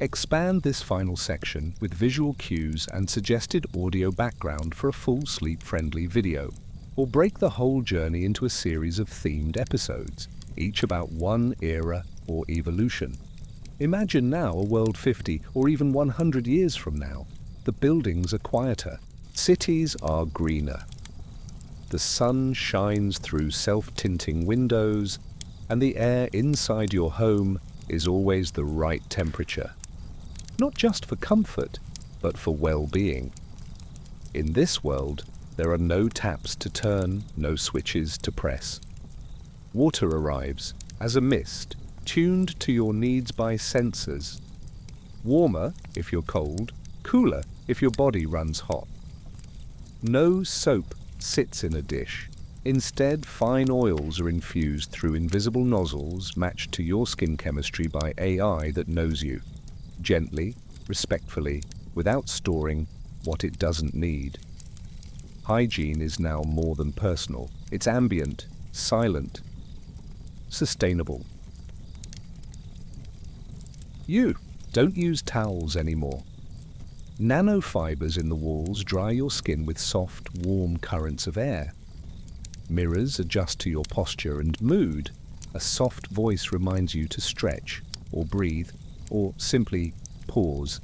Expand this final section with visual cues and suggested audio background for a full sleep-friendly video, or break the whole journey into a series of themed episodes, each about one era or evolution. Imagine now a world 50 or even 100 years from now. The buildings are quieter, cities are greener. The sun shines through self-tinting windows, and the air inside your home is always the right temperature. Not just for comfort, but for well-being. In this world, there are no taps to turn, no switches to press. Water arrives as a mist, tuned to your needs by sensors. Warmer if you're cold, cooler if your body runs hot. No soap sits in a dish. Instead, fine oils are infused through invisible nozzles matched to your skin chemistry by AI that knows you. Gently, respectfully, without storing what it doesn't need. Hygiene is now more than personal. It's ambient, silent, sustainable. You don't use towels anymore. Nanofibers in the walls dry your skin with soft, warm currents of air. Mirrors adjust to your posture and mood. A soft voice reminds you to stretch, or breathe, or simply pause.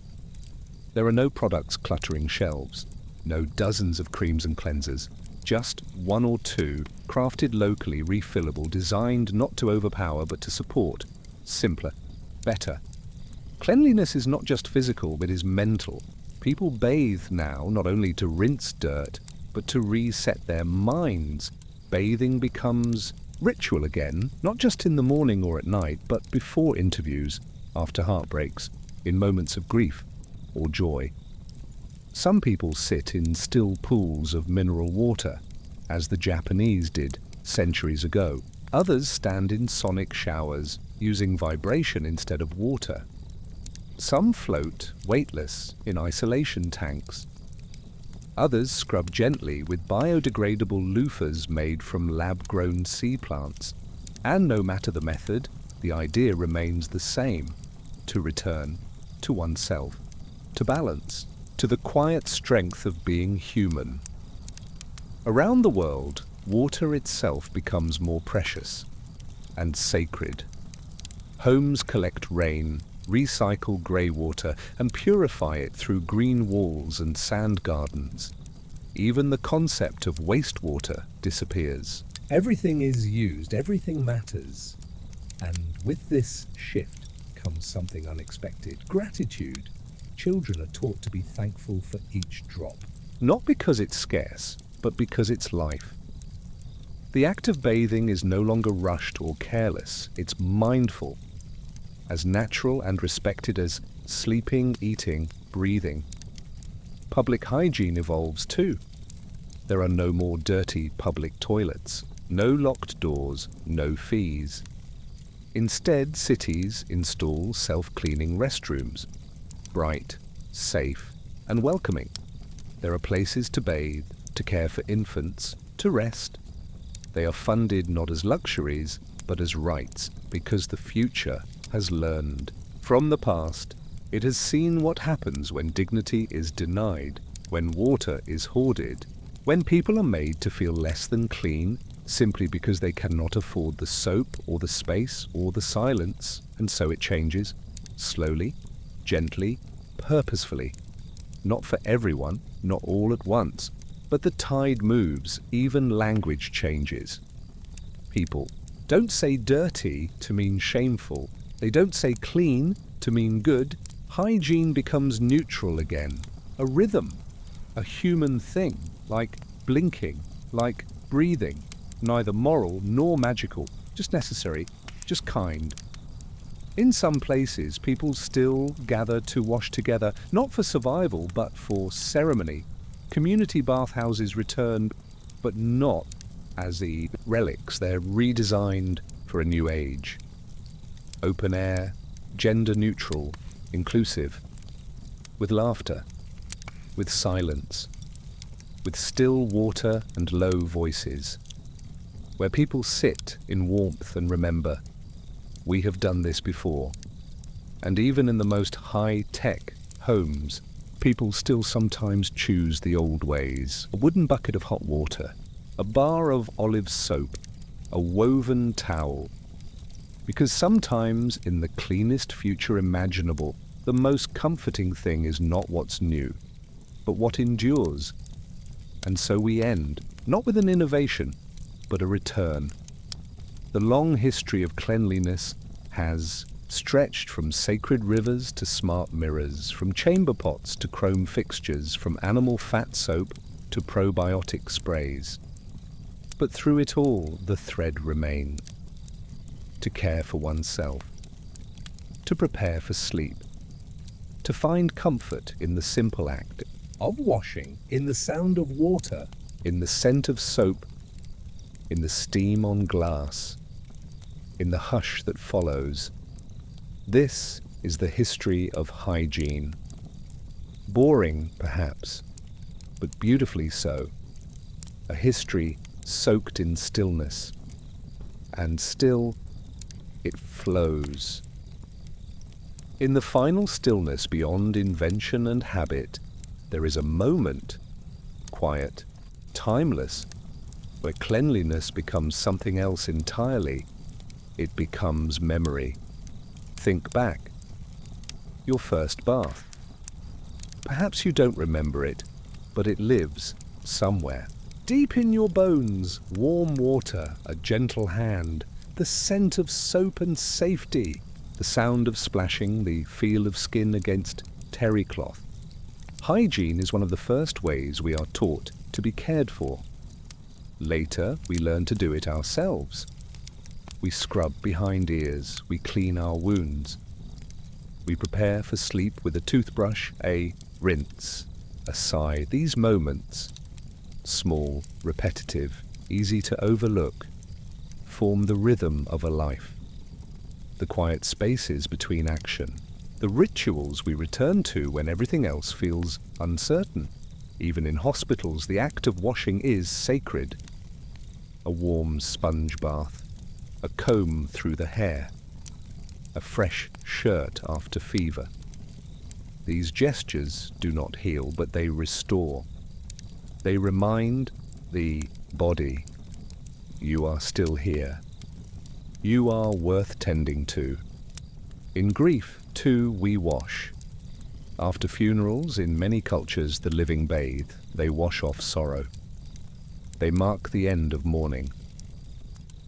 There are no products cluttering shelves, no dozens of creams and cleansers, just one or two, crafted locally, refillable, designed not to overpower but to support. Simpler, better. Cleanliness is not just physical, but is mental. People bathe now not only to rinse dirt, but to reset their minds. Bathing becomes ritual again, not just in the morning or at night, but before interviews, after heartbreaks, in moments of grief or joy. Some people sit in still pools of mineral water, as the Japanese did centuries ago. Others stand in sonic showers, using vibration instead of water. Some float, weightless, in isolation tanks. Others scrub gently with biodegradable loofahs made from lab-grown sea plants. And no matter the method, the idea remains the same: to return to oneself, to balance, to the quiet strength of being human. Around the world, water itself becomes more precious and sacred. Homes collect rain, recycle grey water, and purify it through green walls and sand gardens. Even the concept of wastewater disappears. Everything is used, everything matters. And with this shift comes something unexpected: gratitude. Children are taught to be thankful for each drop. Not because it's scarce, but because it's life. The act of bathing is no longer rushed or careless, it's mindful, as natural and respected as sleeping, eating, breathing. Public hygiene evolves too. There are no more dirty public toilets, no locked doors, no fees. Instead, cities install self-cleaning restrooms, bright, safe, and welcoming. There are places to bathe, to care for infants, to rest. They are funded not as luxuries, but as rights, because the future has learned from the past It has seen what happens when dignity is denied, when water is hoarded, when people are made to feel less than clean simply because they cannot afford the soap or the space or the silence, and so it changes, slowly, gently, purposefully. Not for everyone, not all at once, but the tide moves, even language changes. People don't say dirty to mean shameful. They don't say clean to mean good. Hygiene becomes neutral again, a rhythm, a human thing, like blinking, like breathing, neither moral nor magical, just necessary, just kind. In some places, people still gather to wash together, not for survival, but for ceremony. Community bathhouses return, but not as the relics. They're redesigned for a new age. Open air, gender neutral, inclusive, with laughter, with silence, with still water and low voices, where people sit in warmth and remember, we have done this before. And even in the most high-tech homes, people still sometimes choose the old ways. A wooden bucket of hot water, a bar of olive soap, a woven towel. Because sometimes in the cleanest future imaginable, the most comforting thing is not what's new, but what endures. And so we end, not with an innovation, but a return. The long history of cleanliness has stretched from sacred rivers to smart mirrors, from chamber pots to chrome fixtures, from animal fat soap to probiotic sprays. But through it all, the thread remains. To care for oneself, to prepare for sleep, to find comfort in the simple act of washing, in the sound of water, in the scent of soap, in the steam on glass, in the hush that follows. This is the history of hygiene. Boring, perhaps, but beautifully so. A history soaked in stillness. And still, it flows. In the final stillness beyond invention and habit, there is a moment, quiet, timeless, where cleanliness becomes something else entirely. It becomes memory. Think back. Your first bath. Perhaps you don't remember it, but it lives somewhere. Deep in your bones, warm water, a gentle hand, the scent of soap and safety, the sound of splashing, the feel of skin against terry cloth. Hygiene is one of the first ways we are taught to be cared for. Later, we learn to do it ourselves. We scrub behind ears, we clean our wounds. We prepare for sleep with a toothbrush, a rinse, a sigh. These moments, small, repetitive, easy to overlook, form the rhythm of a life. The quiet spaces between action, the rituals we return to when everything else feels uncertain. Even in hospitals, the act of washing is sacred. A warm sponge bath, a comb through the hair, a fresh shirt after fever. These gestures do not heal, but they restore. They remind the body, you are still here. You are worth tending to. In grief, too, we wash. After funerals, in many cultures, the living bathe. They wash off sorrow. They mark the end of mourning.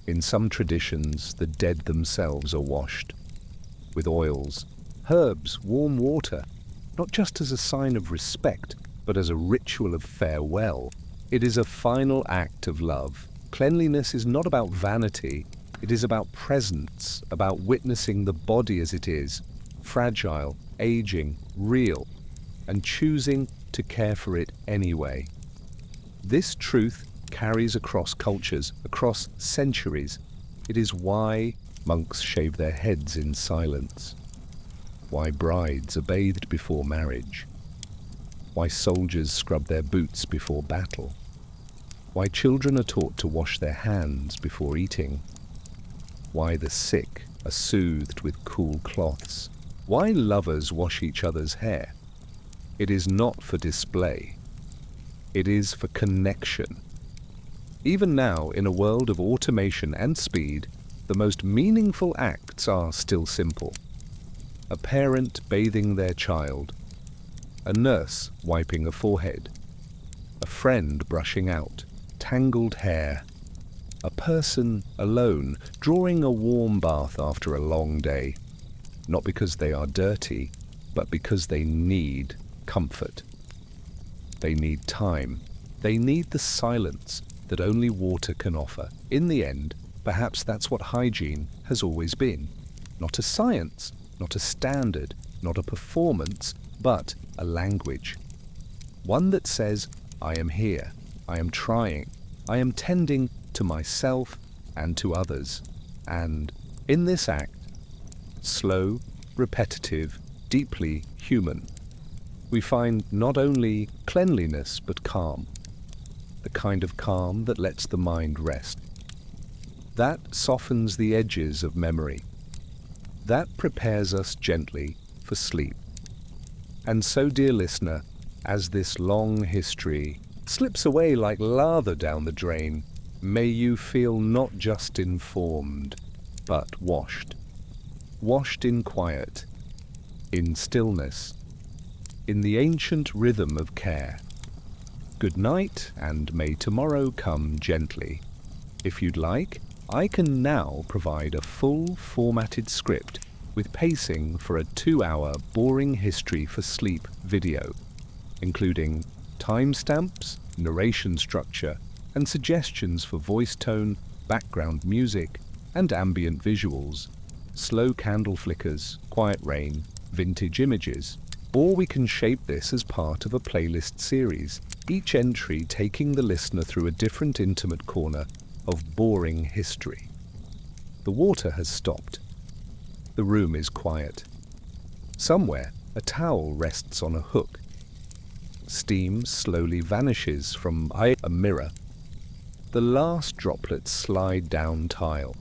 In some traditions, the dead themselves are washed with oils, herbs, warm water, not just as a sign of respect, but as a ritual of farewell. It is a final act of love. Cleanliness is not about vanity. It is about presence, about witnessing the body as it is, fragile, aging, real, and choosing to care for it anyway. This truth carries across cultures, across centuries. It is why monks shave their heads in silence, why brides are bathed before marriage, why soldiers scrub their boots before battle, why children are taught to wash their hands before eating, why the sick are soothed with cool cloths, Why lovers wash each other's hair? It is not for display. It is for connection. Even now, in a world of automation and speed, the most meaningful acts are still simple. A parent bathing their child, a nurse wiping a forehead, a friend brushing out tangled hair, a person alone drawing a warm bath after a long day, not because they are dirty, but because they need comfort. They need time. They need the silence that only water can offer. In the end, perhaps that's what hygiene has always been. Not a science, not a standard, not a performance, but a language. One that says, I am here, I am trying, I am tending to myself and to others. And in this act, slow, repetitive, deeply human, we find not only cleanliness but calm, the kind of calm that lets the mind rest. That softens the edges of memory. That prepares us gently for sleep. And so, dear listener, as this long history slips away like lather down the drain, may you feel not just informed, but washed. Washed in quiet, in stillness, in the ancient rhythm of care. Good night, and may tomorrow come gently. If you'd like, I can now provide a full formatted script with pacing for a 2-hour boring history for sleep video, including timestamps, narration structure, and suggestions for voice tone, background music, and ambient visuals, slow candle flickers, quiet rain, vintage images. Or we can shape this as part of a playlist series, each entry taking the listener through a different intimate corner of boring history. The water has stopped. The room is quiet. Somewhere, a towel rests on a hook. Steam slowly vanishes from a mirror. The last droplets slide down tile.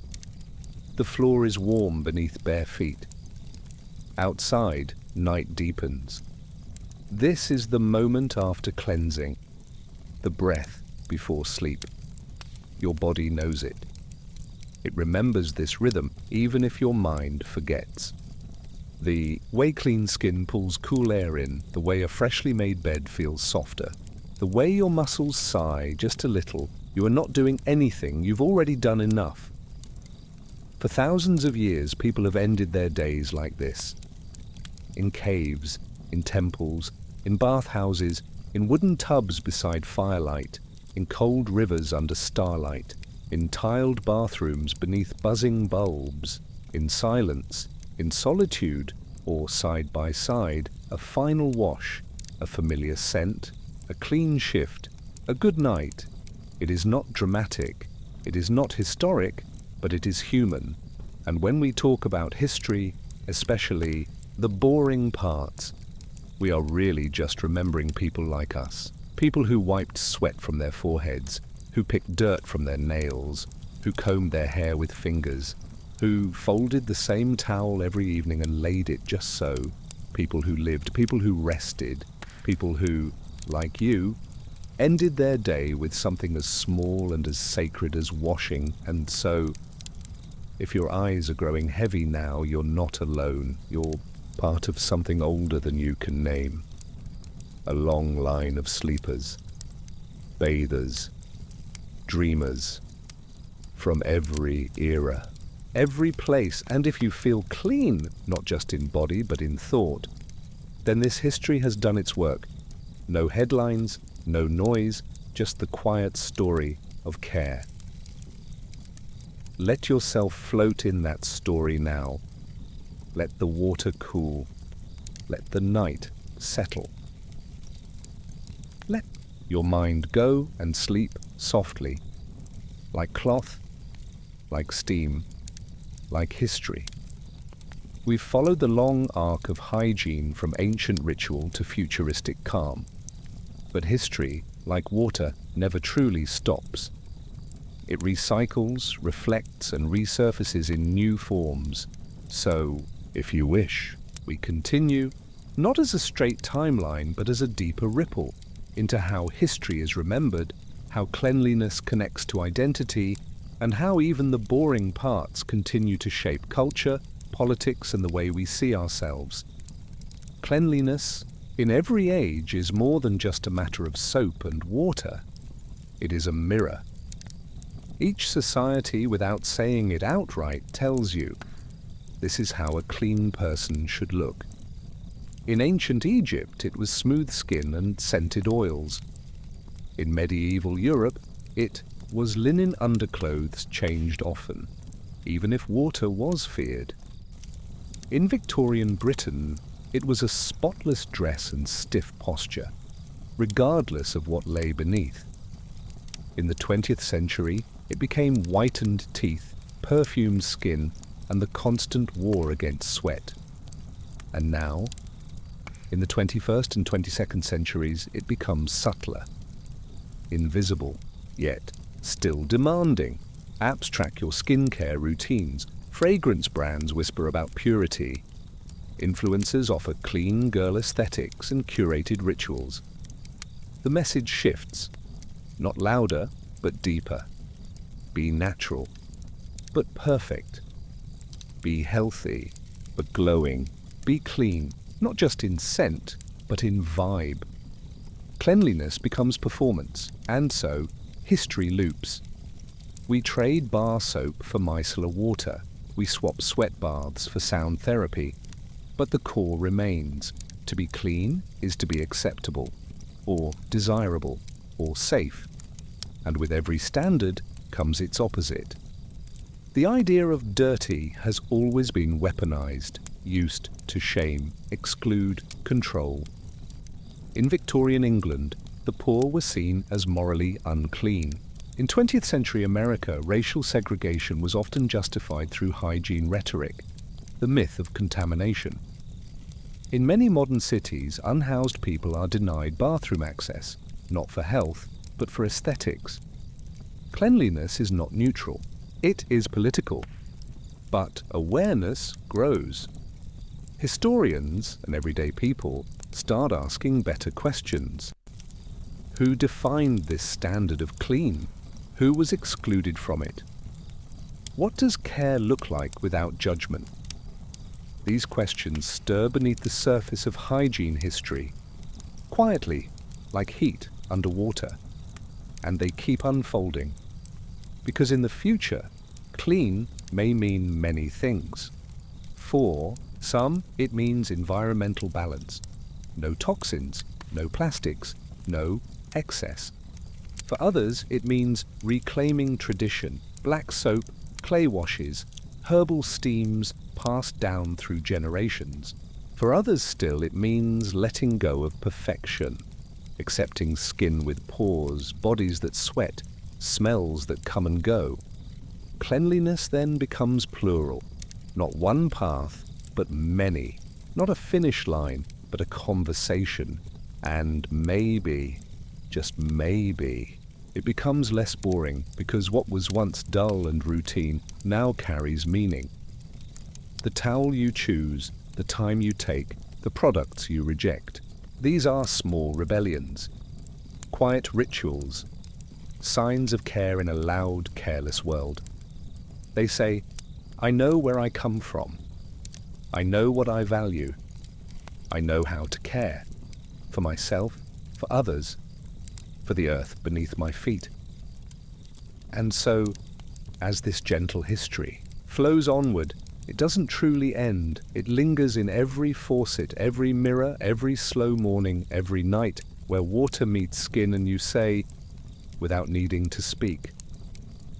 The floor is warm beneath bare feet. Outside, night deepens. This is the moment after cleansing, the breath before sleep. Your body knows it. It remembers this rhythm even if your mind forgets. The way clean skin pulls cool air in, the way a freshly made bed feels softer, the way your muscles sigh just a little. You are not doing anything, you've already done enough. For thousands of years, people have ended their days like this. In caves, in temples, in bathhouses, in wooden tubs beside firelight, in cold rivers under starlight, in tiled bathrooms beneath buzzing bulbs, in silence, in solitude, or side by side, a final wash, a familiar scent, a clean shift, a good night. It is not dramatic, it is not historic, but it is human. And when we talk about history, especially the boring parts, we are really just remembering people like us. People who wiped sweat from their foreheads, who picked dirt from their nails, who combed their hair with fingers, who folded the same towel every evening and laid it just so. People who lived, people who rested, people who, like you, ended their day with something as small and as sacred as washing. And so, if your eyes are growing heavy now, you're not alone. You're part of something older than you can name. A long line of sleepers, bathers, dreamers, from every era, every place. And if you feel clean, not just in body but in thought, then this history has done its work. No headlines, no noise, just the quiet story of care. Let yourself float in that story now. Let the water cool. Let the night settle. Let your mind go and sleep softly, like cloth, like steam, like history. We've followed the long arc of hygiene from ancient ritual to futuristic calm. But history, like water, never truly stops. It recycles, reflects, and resurfaces in new forms. So, if you wish, We continue, not as a straight timeline, but as a deeper ripple, into how history is remembered, how cleanliness connects to identity, and how even the boring parts continue to shape culture, politics, and the way we see ourselves. Cleanliness, in every age, is more than just a matter of soap and water. It is a mirror. Each society, without saying it outright, tells you, this is how a clean person should look. In ancient Egypt, it was smooth skin and scented oils. In medieval Europe, it was linen underclothes changed often, even if water was feared. In Victorian Britain, it was a spotless dress and stiff posture, regardless of what lay beneath. In the 20th century, it became whitened teeth, perfumed skin, and the constant war against sweat. And now, in the 21st and 22nd centuries, it becomes subtler, invisible, yet still demanding. Apps track your skincare routines, fragrance brands whisper about purity, influencers offer clean girl aesthetics and curated rituals. The message shifts, not louder, but deeper. Be natural, but perfect. Be healthy, but glowing. Be clean, not just in scent, but in vibe. Cleanliness becomes performance, and so history loops. We trade bar soap for micellar water. We swap sweat baths for sound therapy. But the core remains. To be clean is to be acceptable, or desirable, or safe. And with every standard comes its opposite. The idea of dirty has always been weaponized, used to shame, exclude, control. In Victorian England, the poor were seen as morally unclean. In 20th century America, racial segregation was often justified through hygiene rhetoric, the myth of contamination. In many modern cities, unhoused people are denied bathroom access, not for health, but for aesthetics. Cleanliness is not neutral. It is political. But awareness grows. Historians and everyday people start asking better questions. Who defined this standard of clean? Who was excluded from it? What does care look like without judgment? These questions stir beneath the surface of hygiene history, quietly, like heat underwater, and they keep unfolding. Because in the future, clean may mean many things. For some, it means environmental balance. No toxins, no plastics, no excess. For others, it means reclaiming tradition, black soap, clay washes, herbal steams passed down through generations. For others still, it means letting go of perfection, accepting skin with pores, bodies that sweat, smells that come and go. Cleanliness then becomes plural, not one path, but many. Not a finish line, but a conversation. And maybe, just maybe, it becomes less boring because what was once dull and routine now carries meaning. The towel you choose, the time you take, the products you reject. These are small rebellions, quiet rituals, signs of care in a loud, careless world. They say, I know where I come from. I know what I value. I know how to care. For myself, for others, for the earth beneath my feet. And so, as this gentle history flows onward, it doesn't truly end. It lingers in every faucet, every mirror, every slow morning, every night, where water meets skin and you say, without needing to speak,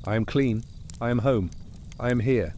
I am clean, I am home, I am here.